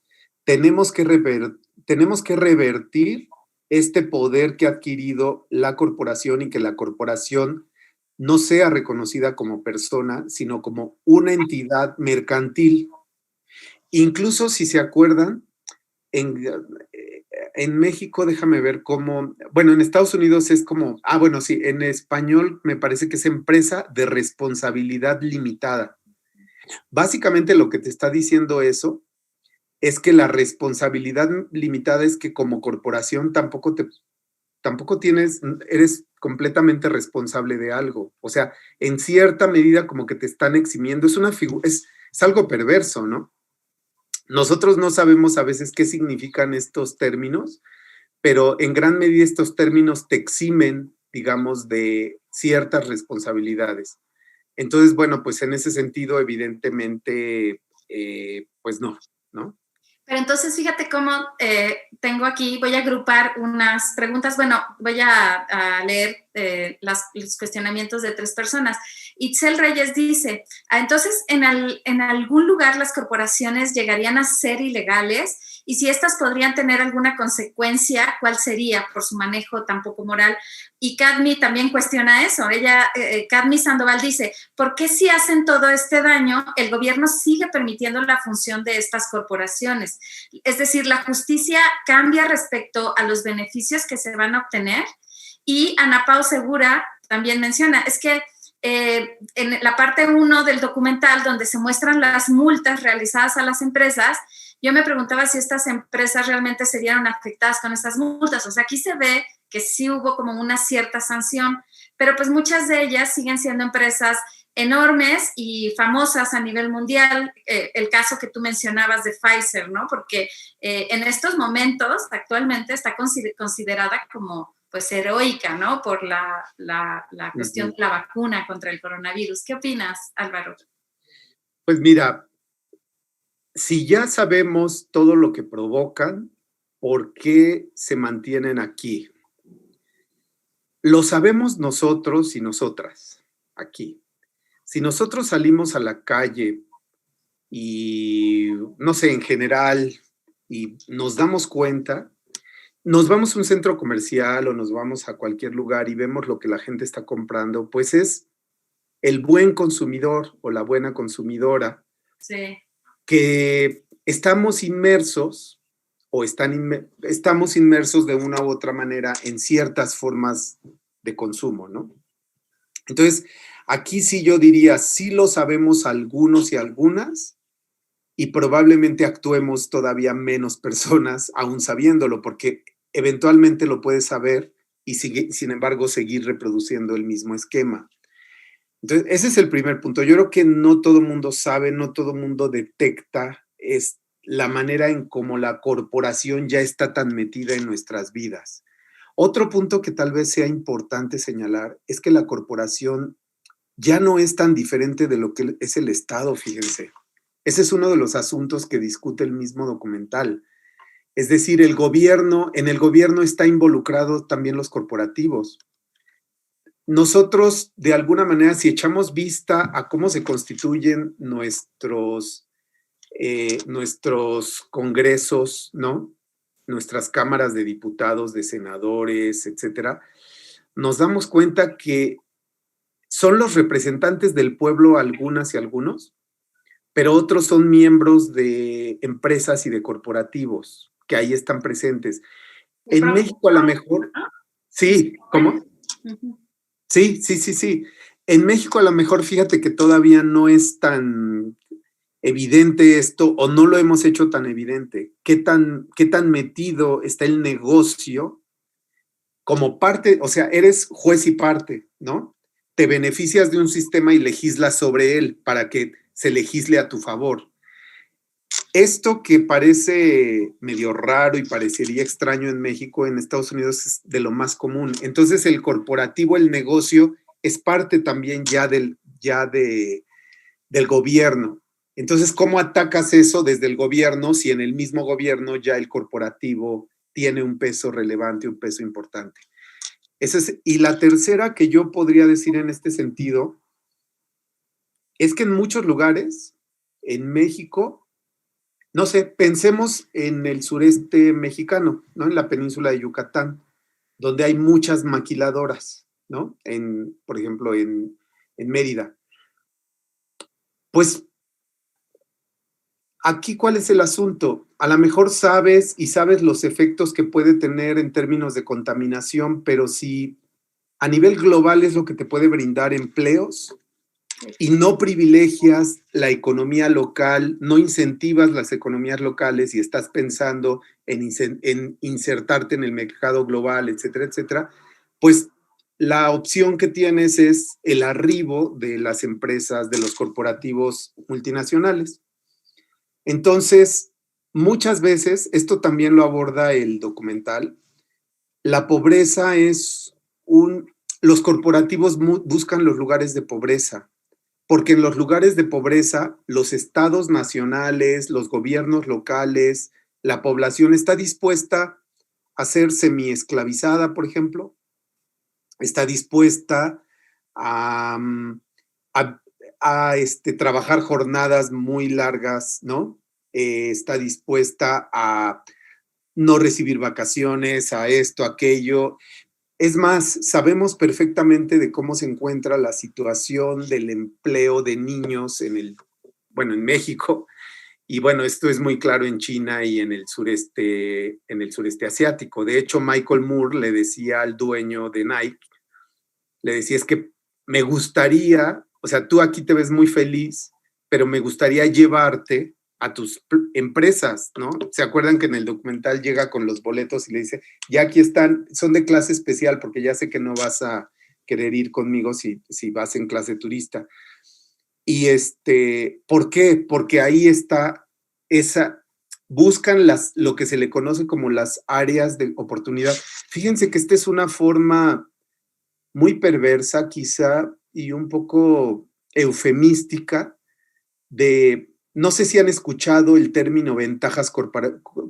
tenemos que revertir este poder que ha adquirido la corporación y que la corporación no sea reconocida como persona, sino como una entidad mercantil. Incluso si se acuerdan, en, en México, déjame ver cómo, bueno, en Estados Unidos es como, bueno, sí, en español me parece que es empresa de responsabilidad limitada. Básicamente lo que te está diciendo eso es que la responsabilidad limitada es que como corporación tampoco eres completamente responsable de algo. O sea, en cierta medida como que te están eximiendo. Es una figura, es algo perverso, ¿no? Nosotros no sabemos a veces qué significan estos términos, pero en gran medida estos términos te eximen, digamos, de ciertas responsabilidades. Entonces, bueno, pues en ese sentido, evidentemente, pues no, ¿no? Pero entonces fíjate cómo tengo aquí, voy a agrupar unas preguntas, bueno, voy a leer los cuestionamientos de 3 personas. Itzel Reyes dice, entonces en algún lugar las corporaciones llegarían a ser ilegales y si estas podrían tener alguna consecuencia, ¿cuál sería por su manejo tan poco moral? Y Cadmi también cuestiona eso. Ella, Cadmi Sandoval dice, ¿por qué si hacen todo este daño, el gobierno sigue permitiendo la función de estas corporaciones? Es decir, la justicia cambia respecto a los beneficios que se van a obtener. Y Ana Pau Segura también menciona, es que en la parte 1 del documental donde se muestran las multas realizadas a las empresas, yo me preguntaba si estas empresas realmente serían afectadas con estas multas. O sea, aquí se ve que sí hubo como una cierta sanción, pero pues muchas de ellas siguen siendo empresas enormes y famosas a nivel mundial. El caso que tú mencionabas de Pfizer, ¿no? Porque en estos momentos actualmente está considerada como pues heroica, ¿no? Por la cuestión de la vacuna contra el coronavirus. ¿Qué opinas, Álvaro? Pues mira, si ya sabemos todo lo que provocan, ¿por qué se mantienen aquí? Lo sabemos nosotros y nosotras aquí. Si nosotros salimos a la calle y, no sé, en general, y nos damos cuenta, nos vamos a un centro comercial o nos vamos a cualquier lugar y vemos lo que la gente está comprando, pues es el buen consumidor o la buena consumidora. Sí. Que estamos inmersos o estamos inmersos de una u otra manera en ciertas formas de consumo, ¿no? Entonces, aquí sí yo diría, sí lo sabemos algunos y algunas, y probablemente actuemos todavía menos personas aún sabiéndolo, porque eventualmente lo puedes saber y sin embargo seguir reproduciendo el mismo esquema. Entonces, ese es el primer punto. Yo creo que no todo el mundo sabe, no todo el mundo detecta la manera en cómo la corporación ya está tan metida en nuestras vidas. Otro punto que tal vez sea importante señalar es que la corporación ya no es tan diferente de lo que es el Estado, fíjense. Ese es uno de los asuntos que discute el mismo documental. Es decir, en el gobierno está involucrado también los corporativos. Nosotros, de alguna manera, si echamos vista a cómo se constituyen nuestros congresos, ¿no? Nuestras cámaras de diputados, de senadores, etcétera, nos damos cuenta que son los representantes del pueblo algunas y algunos, pero otros son miembros de empresas y de corporativos que ahí están presentes. En México a lo mejor, sí, ¿cómo? Sí. En México a lo mejor fíjate que todavía no es tan evidente esto o no lo hemos hecho tan evidente? Qué tan metido está el negocio como parte? O sea, eres juez y parte, ¿no? Te beneficias de un sistema y legislas sobre él para que se legisle a tu favor. Esto que parece medio raro y parecería extraño en México, en Estados Unidos es de lo más común. Entonces el corporativo, el negocio, es parte también del gobierno. Entonces, ¿cómo atacas eso desde el gobierno si en el mismo gobierno ya el corporativo tiene un peso relevante, un peso importante? Y la tercera que yo podría decir en este sentido es que en muchos lugares, en México, no sé, pensemos en el sureste mexicano, ¿no? En la península de Yucatán, donde hay muchas maquiladoras, ¿no? Por ejemplo, en Mérida. Pues aquí, ¿cuál es el asunto? A lo mejor sabes los efectos que puede tener en términos de contaminación, pero si a nivel global es lo que te puede brindar empleos y no privilegias la economía local, no incentivas las economías locales y estás pensando en insertarte en el mercado global, etcétera, etcétera, pues la opción que tienes es el arribo de las empresas, de los corporativos multinacionales. Entonces, muchas veces, esto también lo aborda el documental, la pobreza los corporativos buscan los lugares de pobreza, porque en los lugares de pobreza, los estados nacionales, los gobiernos locales, la población está dispuesta a ser semiesclavizada, por ejemplo, está dispuesta a, a, trabajar jornadas muy largas, ¿no? Está dispuesta a no recibir vacaciones, a esto, aquello. Es más, sabemos perfectamente de cómo se encuentra la situación del empleo de niños en México, y bueno, esto es muy claro en China y en el sureste asiático. De hecho, Michael Moore le decía al dueño de Nike, le decía, es que me gustaría, o sea, tú aquí te ves muy feliz, pero me gustaría llevarte a tus empresas, ¿no? ¿Se acuerdan que en el documental llega con los boletos y le dice, ya aquí están, son de clase especial porque ya sé que no vas a querer ir conmigo si vas en clase turista? Y ¿por qué? Porque ahí está buscan lo que se le conoce como las áreas de oportunidad. Fíjense que esta es una forma muy perversa quizá y un poco eufemística no sé si han escuchado el término ventajas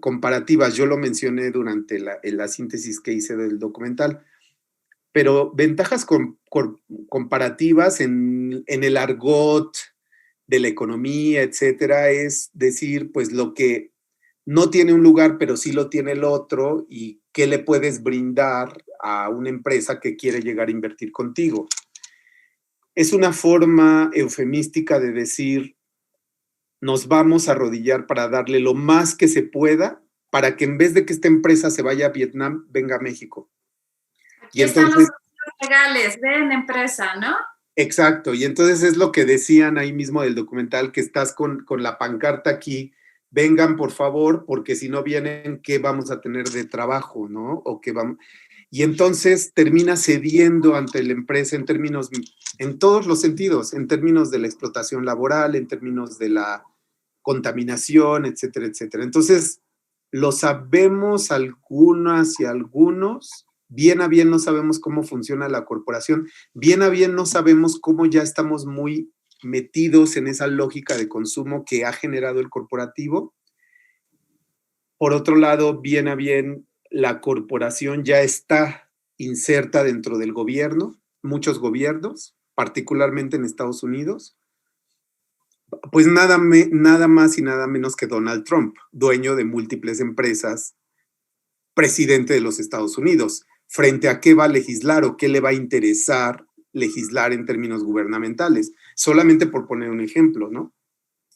comparativas, yo lo mencioné durante la síntesis que hice del documental, pero ventajas comparativas en el argot de la economía, etcétera, es decir, pues lo que no tiene un lugar, pero sí lo tiene el otro, y qué le puedes brindar a una empresa que quiere llegar a invertir contigo. Es una forma eufemística de decir, nos vamos a arrodillar para darle lo más que se pueda, para que en vez de que esta empresa se vaya a Vietnam, venga a México. Aquí están los legales, ven empresa, ¿no? Exacto, y entonces es lo que decían ahí mismo del documental, que estás con la pancarta aquí, vengan por favor, porque si no vienen, ¿qué vamos a tener de trabajo, no? Y entonces termina cediendo ante la empresa en todos los sentidos, en términos de la explotación laboral, en términos de la contaminación, etcétera, etcétera. Entonces, lo sabemos algunas y algunos, bien a bien no sabemos cómo funciona la corporación, bien a bien no sabemos cómo ya estamos muy metidos en esa lógica de consumo que ha generado el corporativo. Por otro lado, bien a bien, la corporación ya está inserta dentro del gobierno, muchos gobiernos, particularmente en Estados Unidos. Pues nada más y nada menos que Donald Trump, dueño de múltiples empresas, presidente de los Estados Unidos. ¿Frente a qué va a legislar o qué le va a interesar legislar en términos gubernamentales? Solamente por poner un ejemplo, ¿no?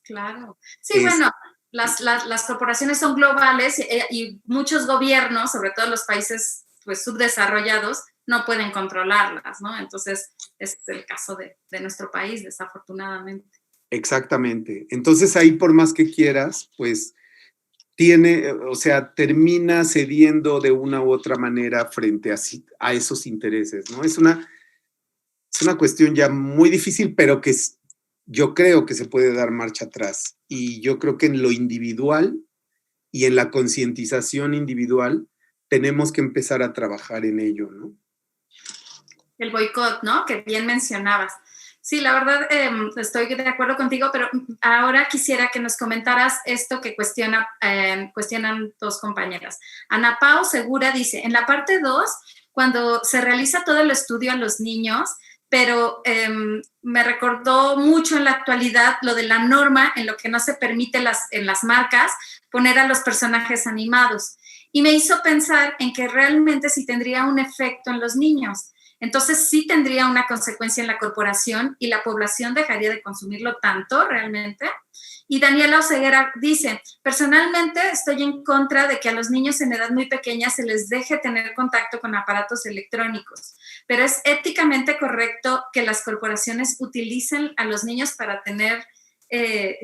Claro. Sí, bueno, las corporaciones son globales y muchos gobiernos, sobre todo los países pues, subdesarrollados, no pueden controlarlas, ¿no? Entonces, es el caso de nuestro país, desafortunadamente. exactamente. Entonces ahí por más que quieras, pues tiene, o sea, termina cediendo de una u otra manera frente a esos intereses, ¿no? Es una cuestión ya muy difícil, pero que yo creo que se puede dar marcha atrás. Y yo creo que en lo individual y en la concientización individual tenemos que empezar a trabajar en ello, ¿no? El boicot, ¿no? Que bien mencionabas. Sí, la verdad estoy de acuerdo contigo, pero ahora quisiera que nos comentaras esto que cuestionan dos compañeras. Ana Pao Segura dice, en la parte 2, cuando se realiza todo el estudio a los niños, pero me recordó mucho en la actualidad lo de la norma en lo que no se permite en las marcas poner a los personajes animados. Y me hizo pensar en que realmente sí tendría un efecto en los niños. Entonces sí tendría una consecuencia en la corporación y la población dejaría de consumirlo tanto realmente. Y Daniela Oseguera dice, personalmente estoy en contra de que a los niños en edad muy pequeña se les deje tener contacto con aparatos electrónicos, pero es éticamente correcto que las corporaciones utilicen a los niños para tener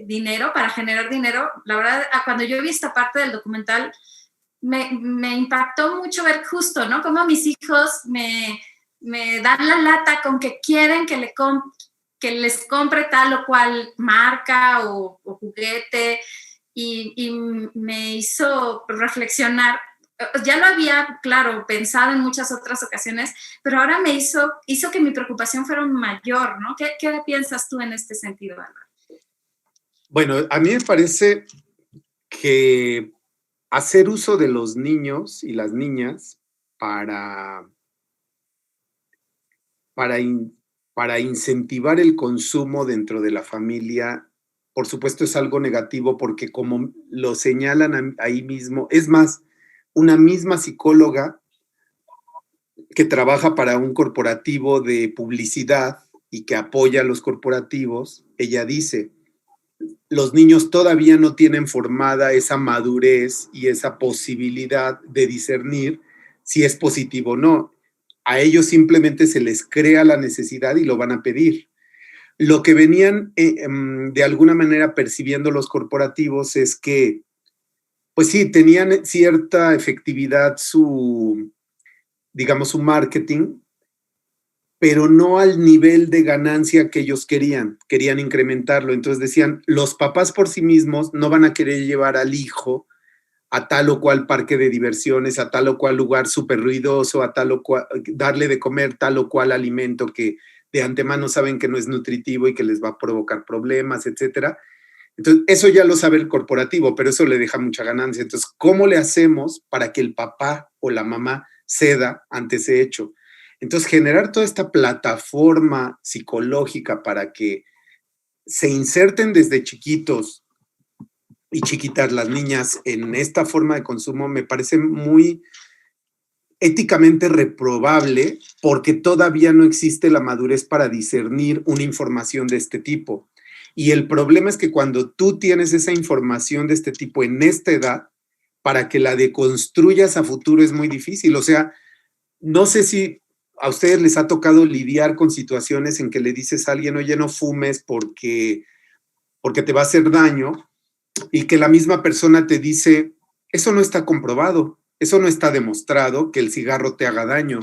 dinero, para generar dinero. La verdad, cuando yo vi esta parte del documental, me impactó mucho ver justo, ¿no? Cómo mis hijos me dan la lata con que quieren que les compre tal o cual marca o juguete y me hizo reflexionar. Ya lo había, claro, pensado en muchas otras ocasiones, pero ahora hizo que mi preocupación fuera mayor, ¿no? ¿Qué piensas tú en este sentido, Álvaro? Bueno, a mí me parece que hacer uso de los niños y las niñas para para, para incentivar el consumo dentro de la familia, por supuesto es algo negativo porque como lo señalan ahí mismo, es más, una misma psicóloga que trabaja para un corporativo de publicidad y que apoya a los corporativos, ella dice, los niños todavía no tienen formada esa madurez y esa posibilidad de discernir si es positivo o no. A ellos simplemente se les crea la necesidad y lo van a pedir. Lo que venían de alguna manera percibiendo los corporativos es que, pues sí, tenían cierta efectividad digamos, su marketing, pero no al nivel de ganancia que ellos querían incrementarlo. Entonces decían, los papás por sí mismos no van a querer llevar al hijo a tal o cual parque de diversiones, a tal o cual lugar súper ruidoso, a tal o cual, darle de comer tal o cual alimento que de antemano saben que no es nutritivo y que les va a provocar problemas, etcétera. Entonces, eso ya lo sabe el corporativo, pero eso le deja mucha ganancia. Entonces, ¿cómo le hacemos para que el papá o la mamá ceda ante ese hecho? Entonces, generar toda esta plataforma psicológica para que se inserten desde chiquitos y chiquitas las niñas en esta forma de consumo me parece muy éticamente reprobable porque todavía no existe la madurez para discernir una información de este tipo. Y el problema es que cuando tú tienes esa información de este tipo en esta edad, para que la deconstruyas a futuro es muy difícil. O sea, no sé si a ustedes les ha tocado lidiar con situaciones en que le dices a alguien, oye, no fumes porque te va a hacer daño, y que la misma persona te dice, eso no está comprobado, eso no está demostrado que el cigarro te haga daño.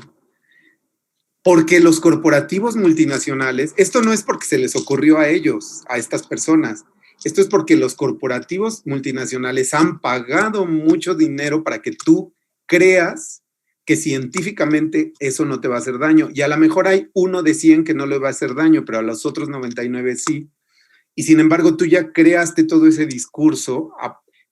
Porque los corporativos multinacionales, esto no es porque se les ocurrió a ellos, a estas personas, esto es porque los corporativos multinacionales han pagado mucho dinero para que tú creas que científicamente eso no te va a hacer daño. Y a lo mejor hay uno de 100 que no le va a hacer daño, pero a los otros 99 sí. Y sin embargo, tú ya creaste todo ese discurso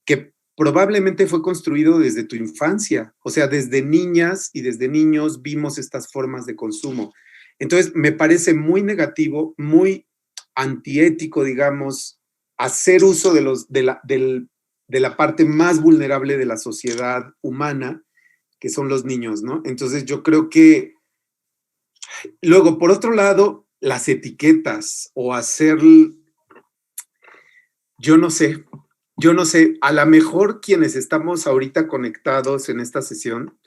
que probablemente fue construido desde tu infancia. O sea, desde niñas y desde niños vimos estas formas de consumo. Entonces, me parece muy negativo, muy antiético, digamos, hacer uso de la parte más vulnerable de la sociedad humana, que son los niños, ¿no? Entonces, yo creo que luego, por otro lado, las etiquetas o hacer yo no sé, a lo mejor quienes estamos ahorita conectados en esta sesión,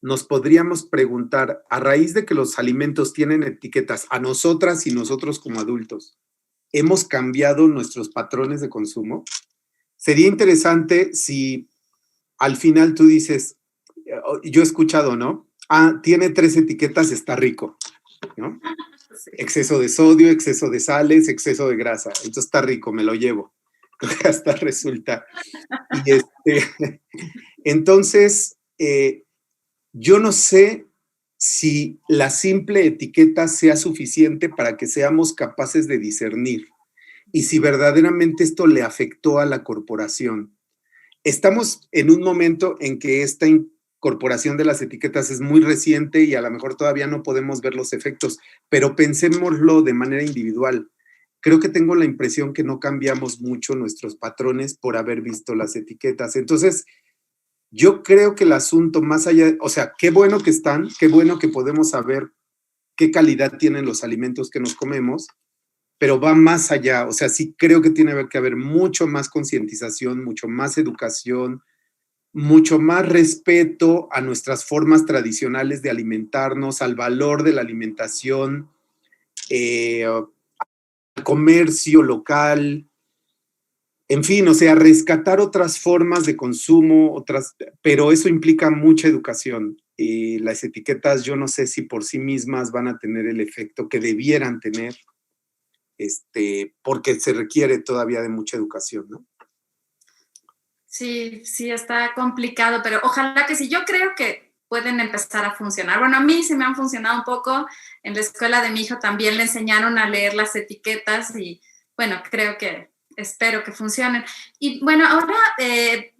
nos podríamos preguntar, a raíz de que los alimentos tienen etiquetas a nosotras y nosotros como adultos, hemos cambiado nuestros patrones de consumo. Sería interesante si al final tú dices, yo he escuchado, ¿no? Ah, tiene 3 etiquetas, está rico, ¿no? Sí. Exceso de sodio, exceso de sales, exceso de grasa. Entonces está rico, me lo llevo. Hasta resulta. Y entonces, yo no sé si la simple etiqueta sea suficiente para que seamos capaces de discernir y si verdaderamente esto le afectó a la corporación. Estamos en un momento en que esta incorporación de las etiquetas es muy reciente y a lo mejor todavía no podemos ver los efectos, pero pensémoslo de manera individual. Creo que tengo la impresión que no cambiamos mucho nuestros patrones por haber visto las etiquetas. Entonces, yo creo que el asunto más allá, o sea, qué bueno que están, qué bueno que podemos saber qué calidad tienen los alimentos que nos comemos, pero va más allá. O sea, sí creo que tiene que haber mucho más concientización, mucho más educación, mucho más respeto a nuestras formas tradicionales de alimentarnos, al valor de la alimentación, al comercio local, en fin, o sea, rescatar otras formas de consumo, pero eso implica mucha educación. Y las etiquetas, yo no sé si por sí mismas van a tener el efecto que debieran tener, porque se requiere todavía de mucha educación, ¿no? Sí, sí, está complicado, pero ojalá que sí. Yo creo que pueden empezar a funcionar. Bueno, a mí sí me han funcionado un poco. En la escuela de mi hijo también le enseñaron a leer las etiquetas y, bueno, espero que funcionen. Y bueno, ahora,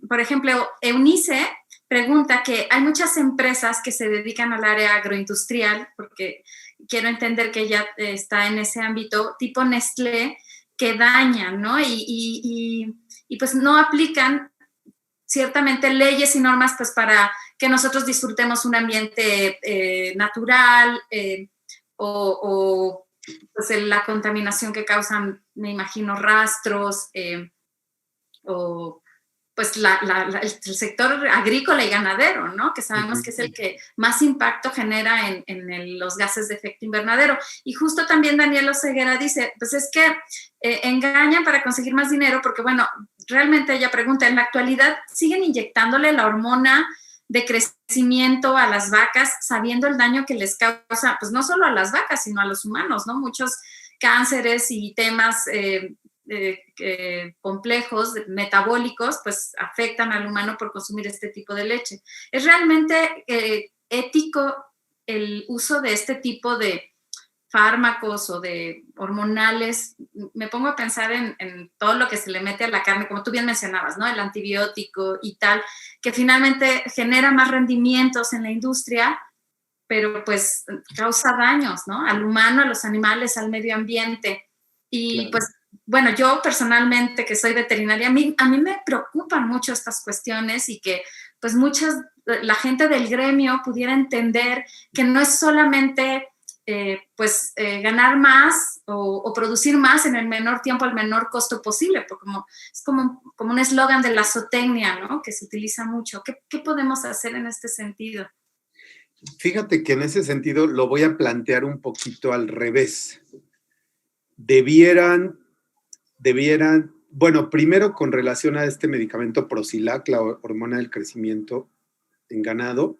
por ejemplo, Eunice pregunta que hay muchas empresas que se dedican al área agroindustrial, porque quiero entender que ella está en ese ámbito, tipo Nestlé, que dañan, ¿no? Y pues no aplican ciertamente leyes y normas pues para que nosotros disfrutemos un ambiente natural o pues la contaminación que causan, me imagino, rastros o pues el sector agrícola y ganadero, ¿no? Que sabemos que es el que más impacto genera en los gases de efecto invernadero. Y justo también Daniel Oseguera dice, pues es que engañan para conseguir más dinero, porque bueno, realmente ella pregunta, en la actualidad siguen inyectándole la hormona de crecimiento a las vacas, sabiendo el daño que les causa, pues no solo a las vacas, sino a los humanos, ¿no? Muchos cánceres y temas complejos, metabólicos, pues afectan al humano por consumir este tipo de leche. ¿Es realmente ético el uso de este tipo de fármacos o de hormonales? Me pongo a pensar en todo lo que se le mete a la carne, como tú bien mencionabas, ¿no? El antibiótico y tal, que finalmente genera más rendimientos en la industria, pero pues causa daños, ¿no? Al humano, a los animales, al medio ambiente. Y claro, pues, bueno, yo personalmente, que soy veterinaria, a mí me preocupan mucho estas cuestiones y que pues la gente del gremio pudiera entender que no es solamente ganar más o producir más en el menor tiempo, al menor costo posible, porque es como un eslogan de la zootecnia, ¿no? Que se utiliza mucho. ¿Qué podemos hacer en este sentido? Fíjate que en ese sentido lo voy a plantear un poquito al revés. Debieran, bueno, primero con relación a este medicamento Procilac, la hormona del crecimiento en ganado,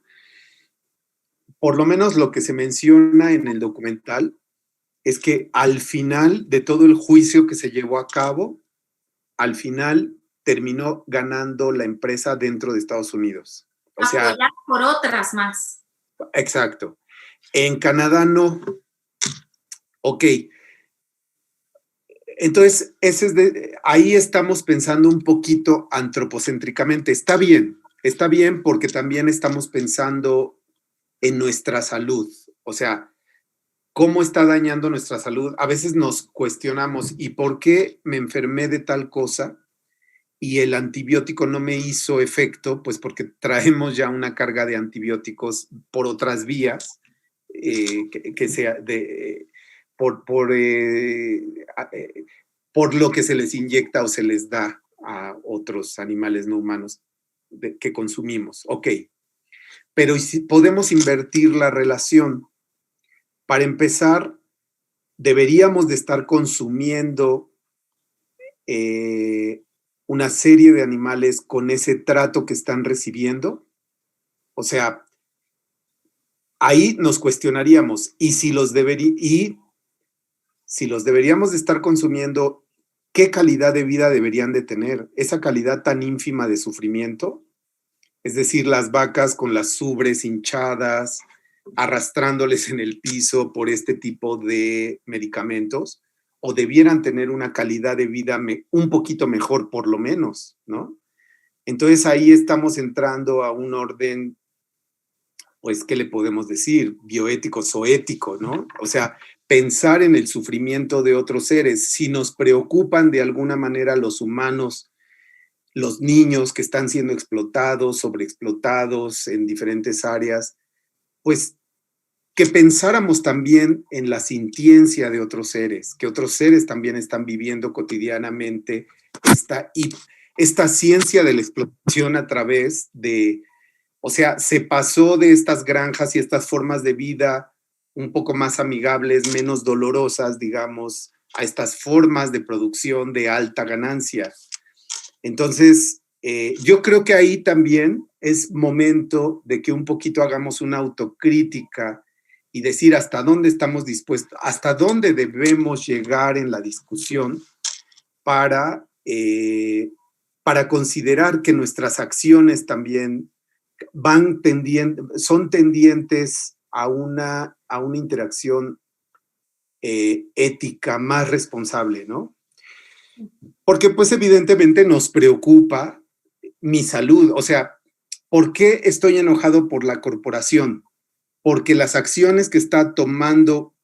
por lo menos lo que se menciona en el documental es que al final de todo el juicio que se llevó a cabo, al final terminó ganando la empresa dentro de Estados Unidos. O sea, apoyar por otras más. Exacto. En Canadá no. Ok. Entonces, ahí estamos pensando un poquito antropocéntricamente. Está bien porque también estamos pensando en nuestra salud. O sea, ¿cómo está dañando nuestra salud? A veces nos cuestionamos, ¿y por qué me enfermé de tal cosa y el antibiótico no me hizo efecto? Pues porque traemos ya una carga de antibióticos por otras vías, que sea por lo que se les inyecta o se les da a otros animales no humanos que consumimos. Ok, pero si podemos invertir la relación. Para empezar, deberíamos de estar consumiendo una serie de animales con ese trato que están recibiendo. O sea, ahí nos cuestionaríamos, y si los deberíamos de estar consumiendo, ¿qué calidad de vida deberían de tener? Esa calidad tan ínfima de sufrimiento, es decir, las vacas con las ubres hinchadas, arrastrándoles en el piso por este tipo de medicamentos, o debieran tener una calidad de vida un poquito mejor, por lo menos, ¿no? Entonces ahí estamos entrando a un orden, pues, ¿qué le podemos decir? Bioético, zoético, ¿no? O sea, pensar en el sufrimiento de otros seres. Si nos preocupan de alguna manera los humanos, los niños que están siendo explotados, sobreexplotados en diferentes áreas, pues que pensáramos también en la sintiencia de otros seres, que otros seres también están viviendo cotidianamente esta ciencia de la explotación a través de, o sea, se pasó de estas granjas y estas formas de vida un poco más amigables, menos dolorosas, digamos, a estas formas de producción de alta ganancia. Entonces, yo creo que ahí también es momento de que un poquito hagamos una autocrítica y decir hasta dónde estamos dispuestos, hasta dónde debemos llegar en la discusión para considerar que nuestras acciones también son tendientes a una interacción ética más responsable, ¿no? Porque pues evidentemente nos preocupa mi salud. O sea, ¿por qué estoy enojado por la corporación? Porque las acciones que está tomando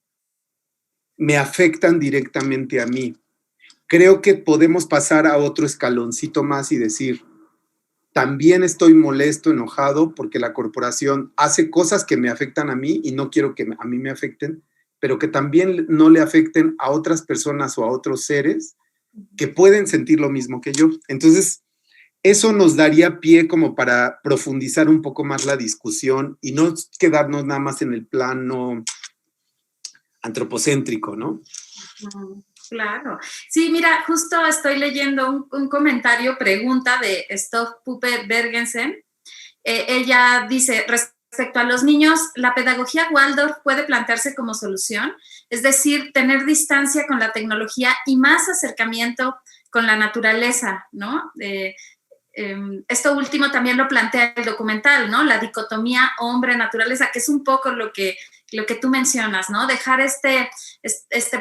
me afectan directamente a mí. Creo que podemos pasar a otro escaloncito más y decir, también estoy molesto, enojado, porque la corporación hace cosas que me afectan a mí y no quiero que a mí me afecten, pero que también no le afecten a otras personas o a otros seres que pueden sentir lo mismo que yo. Entonces, eso nos daría pie como para profundizar un poco más la discusión y no quedarnos nada más en el plano antropocéntrico, ¿no? Claro. Sí, mira, justo estoy leyendo un comentario, pregunta de Stoff Puppe Bergensen. Ella dice, respecto a los niños, ¿la pedagogía Waldorf puede plantearse como solución? Es decir, tener distancia con la tecnología y más acercamiento con la naturaleza, ¿no? Esto último también lo plantea el documental, ¿no? La dicotomía hombre-naturaleza, que es un poco lo que tú mencionas, ¿no? Dejar este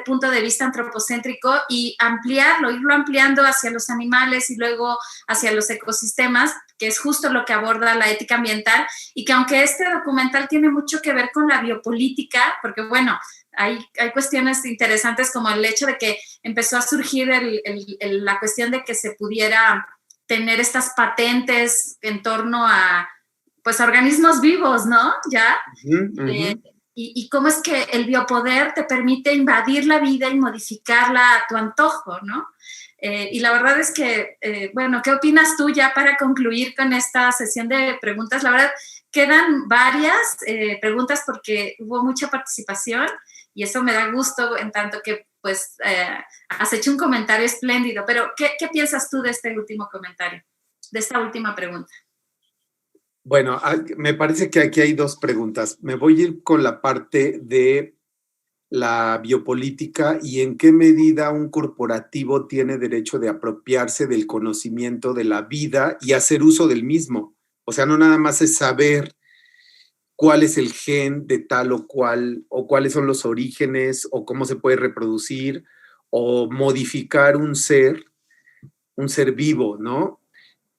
punto de vista antropocéntrico y ampliarlo, irlo ampliando hacia los animales y luego hacia los ecosistemas, que es justo lo que aborda la ética ambiental, y que aunque este documental tiene mucho que ver con la biopolítica, porque bueno, hay cuestiones interesantes como el hecho de que empezó a surgir la cuestión de que se pudiera tener estas patentes en torno a, pues, organismos vivos, ¿no? ¿Ya? Y cómo es que el biopoder te permite invadir la vida y modificarla a tu antojo, ¿no? Y la verdad es que, bueno, ¿qué opinas tú ya para concluir con esta sesión de preguntas? La verdad, quedan varias preguntas porque hubo mucha participación y eso me da gusto en tanto que, pues, has hecho un comentario espléndido. Pero, ¿qué piensas tú de este último comentario, de esta última pregunta? Bueno, me parece que aquí hay dos preguntas. Me voy a ir con la parte de la biopolítica y en qué medida un corporativo tiene derecho de apropiarse del conocimiento de la vida y hacer uso del mismo. O sea, no nada más es saber cuál es el gen de tal o cual, o cuáles son los orígenes, o cómo se puede reproducir, o modificar un ser vivo, ¿no?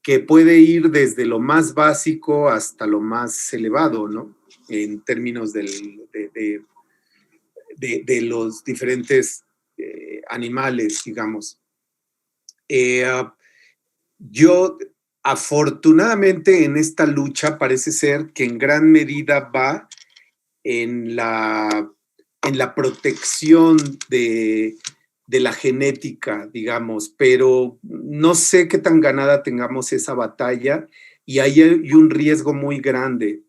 Que puede ir desde lo más básico hasta lo más elevado, ¿no? En términos de los diferentes animales, digamos. Yo, afortunadamente, en esta lucha parece ser que en gran medida va en la protección de la genética, digamos, pero no sé qué tan ganada tengamos esa batalla y ahí hay un riesgo muy grande.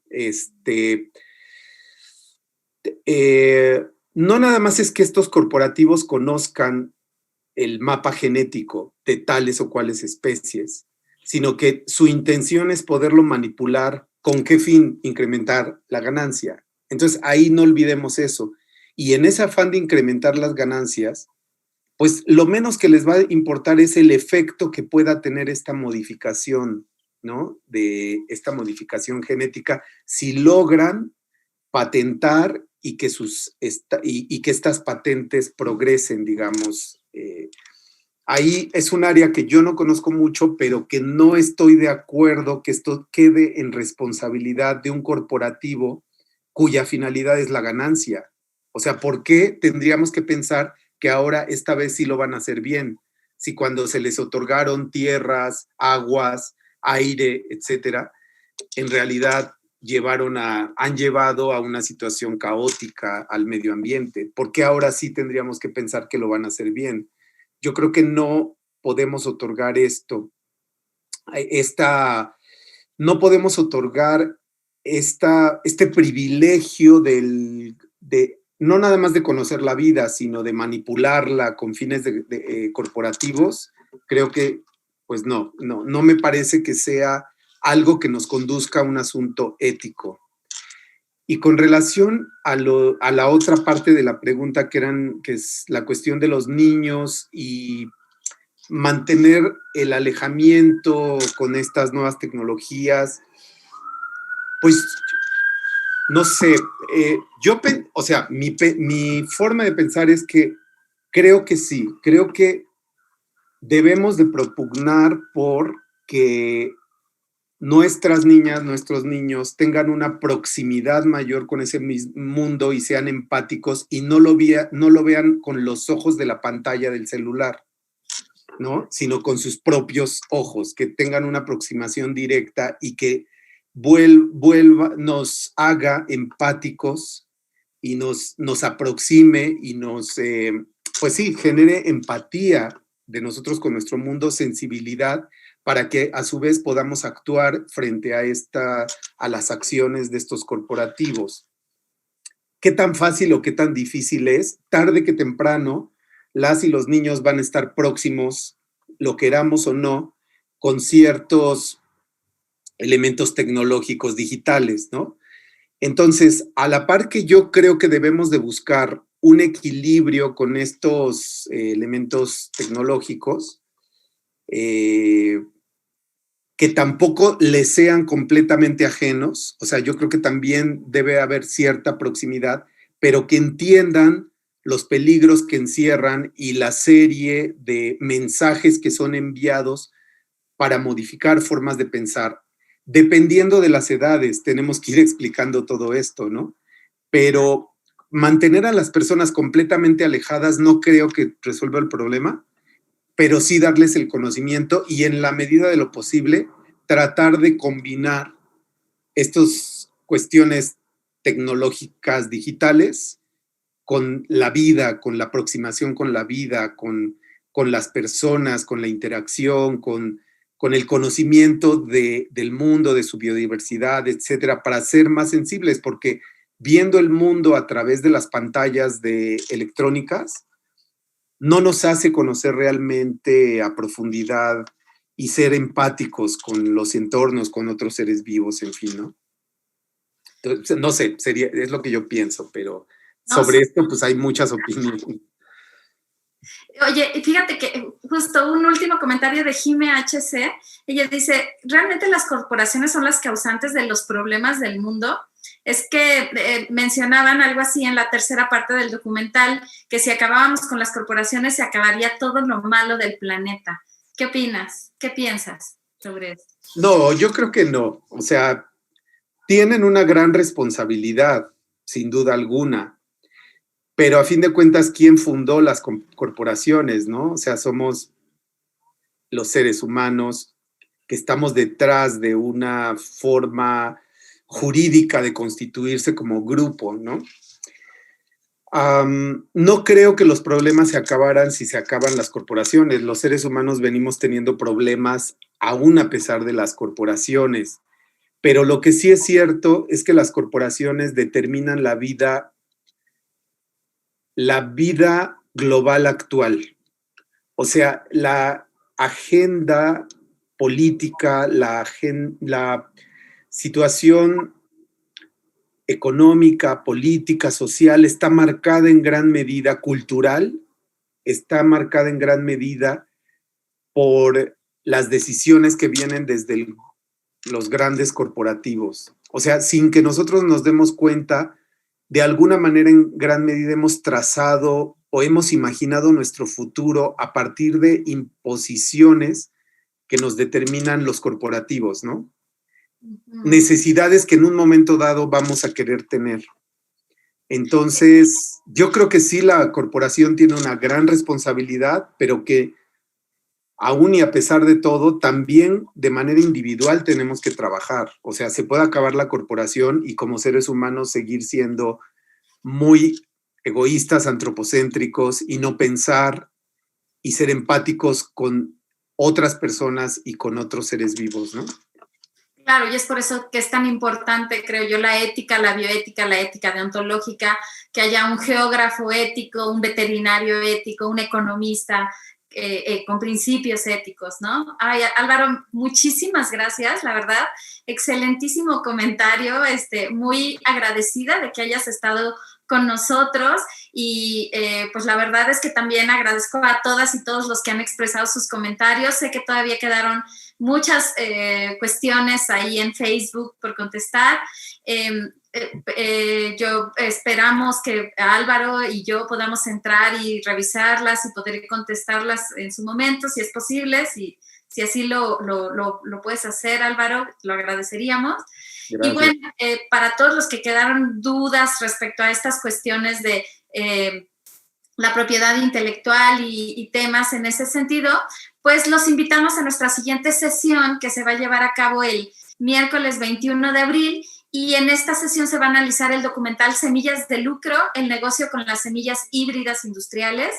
no nada más es que estos corporativos conozcan el mapa genético de tales o cuales especies, sino que su intención es poderlo manipular. ¿Con qué fin? Incrementar la ganancia. Entonces, ahí no olvidemos eso. Y en ese afán de incrementar las ganancias, pues lo menos que les va a importar es el efecto que pueda tener esta modificación, ¿no? De esta modificación genética, si logran patentar y que, y que estas patentes progresen, digamos. Ahí es un área que yo no conozco mucho, pero que no estoy de acuerdo que esto quede en responsabilidad de un corporativo cuya finalidad es la ganancia. O sea, ¿por qué tendríamos que pensar que ahora esta vez sí lo van a hacer bien? Si cuando se les otorgaron tierras, aguas, aire, etcétera, en realidad han llevado a una situación caótica al medio ambiente. ¿Por qué ahora sí tendríamos que pensar que lo van a hacer bien? Yo creo que no podemos otorgar no podemos otorgar este privilegio no nada más de conocer la vida, sino de manipularla con fines corporativos. Creo que, pues no me parece que sea algo que nos conduzca a un asunto ético. Y con relación a la otra parte de la pregunta, que es la cuestión de los niños y mantener el alejamiento con estas nuevas tecnologías, pues no sé, mi forma de pensar es que creo que sí, creo que debemos de propugnar por que nuestras niñas, nuestros niños tengan una proximidad mayor con ese mundo y sean empáticos y no lo vean con los ojos de la pantalla del celular, ¿no? Sino con sus propios ojos, que tengan una aproximación directa y que nos haga empáticos y nos aproxime y pues sí, genere empatía de nosotros con nuestro mundo, sensibilidad, para que a su vez podamos actuar frente a las acciones de estos corporativos. ¿Qué tan fácil o qué tan difícil es? Tarde que temprano, las y los niños van a estar próximos, lo queramos o no, con ciertos elementos tecnológicos digitales, ¿no? Entonces, a la par que yo creo que debemos de buscar un equilibrio con estos elementos tecnológicos, que tampoco les sean completamente ajenos, o sea, yo creo que también debe haber cierta proximidad, pero que entiendan los peligros que encierran y la serie de mensajes que son enviados para modificar formas de pensar. Dependiendo de las edades, tenemos que ir explicando todo esto, ¿no? Pero mantener a las personas completamente alejadas no creo que resuelva el problema, pero sí darles el conocimiento y en la medida de lo posible tratar de combinar estas cuestiones tecnológicas digitales con la vida, con la aproximación con la vida, con las personas, con la interacción, con el conocimiento del mundo, de su biodiversidad, etcétera, para ser más sensibles, porque viendo el mundo a través de las pantallas electrónicas, no nos hace conocer realmente a profundidad y ser empáticos con los entornos, con otros seres vivos, en fin, ¿no? Entonces, no sé, es lo que yo pienso, pero sobre esto pues hay muchas opiniones. Oye, fíjate que justo un último comentario de Jime HC, ella dice, ¿realmente las corporaciones son las causantes de los problemas del mundo? Es que mencionaban algo así en la tercera parte del documental, que si acabábamos con las corporaciones se acabaría todo lo malo del planeta. ¿Qué opinas? ¿Qué piensas sobre esto? No, yo creo que no. O sea, tienen una gran responsabilidad, sin duda alguna. Pero a fin de cuentas, ¿quién fundó las corporaciones, no? O sea, somos los seres humanos que estamos detrás de una forma jurídica de constituirse como grupo, ¿no? No creo que los problemas se acabaran si se acaban las corporaciones. Los seres humanos venimos teniendo problemas aún a pesar de las corporaciones. Pero lo que sí es cierto es que las corporaciones determinan la vida la vida global actual. O sea, la agenda política, la situación económica, política, social, está marcada en gran medida, cultural, está marcada en gran medida por las decisiones que vienen desde los grandes corporativos. O sea, sin que nosotros nos demos cuenta, de alguna manera en gran medida hemos trazado o hemos imaginado nuestro futuro a partir de imposiciones que nos determinan los corporativos, ¿no? Necesidades que en un momento dado vamos a querer tener. Entonces, yo creo que sí, la corporación tiene una gran responsabilidad, pero que aún y a pesar de todo, también de manera individual tenemos que trabajar. O sea, se puede acabar la corporación y como seres humanos seguir siendo muy egoístas, antropocéntricos y no pensar y ser empáticos con otras personas y con otros seres vivos, ¿no? Claro, y es por eso que es tan importante, creo yo, la ética, la bioética, la ética deontológica, que haya un geógrafo ético, un veterinario ético, un economista con principios éticos, ¿no? Ay, Álvaro, muchísimas gracias, la verdad, excelentísimo comentario, muy agradecida de que hayas estado con nosotros y pues la verdad es que también agradezco a todas y todos los que han expresado sus comentarios. Sé que todavía quedaron muchas cuestiones ahí en Facebook por contestar. Yo esperamos que Álvaro y yo podamos entrar y revisarlas y poder contestarlas en su momento, si es posible, si así lo puedes hacer, Álvaro, lo agradeceríamos. Gracias. Y bueno, para todos los que quedaron dudas respecto a estas cuestiones de la propiedad intelectual y temas en ese sentido, pues los invitamos a nuestra siguiente sesión que se va a llevar a cabo el miércoles 21 de abril y en esta sesión se va a analizar el documental Semillas de Lucro, el negocio con las semillas híbridas industriales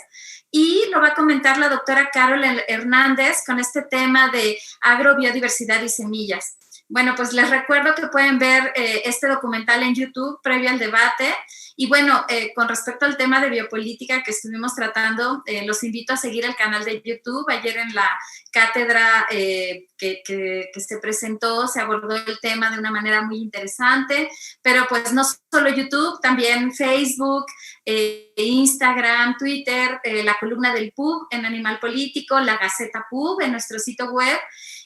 y lo va a comentar la doctora Carol Hernández con este tema de agrobiodiversidad y semillas. Bueno, pues les recuerdo que pueden ver este documental en YouTube previo al debate. Y bueno, con respecto al tema de biopolítica que estuvimos tratando, los invito a seguir el canal de YouTube. Ayer en la cátedra que se presentó se abordó el tema de una manera muy interesante, pero pues no solo YouTube, también Facebook, Instagram, Twitter, la columna del PUB en Animal Político, la Gaceta PUB en nuestro sitio web.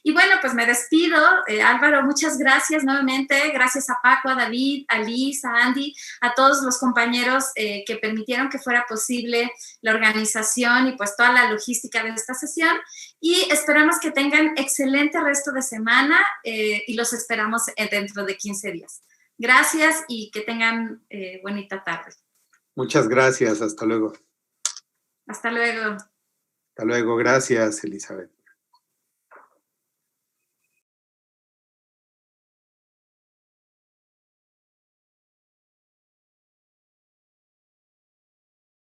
Y bueno, pues me despido. Álvaro, muchas gracias nuevamente. Gracias a Paco, a David, a Liz, a Andy, a todos los compañeros que permitieron que fuera posible la organización y pues toda la logística de esta sesión. Y esperamos que tengan excelente resto de semana y los esperamos dentro de 15 días. Gracias y que tengan bonita tarde. Muchas gracias. Hasta luego. Hasta luego. Hasta luego. Gracias, Elizabeth.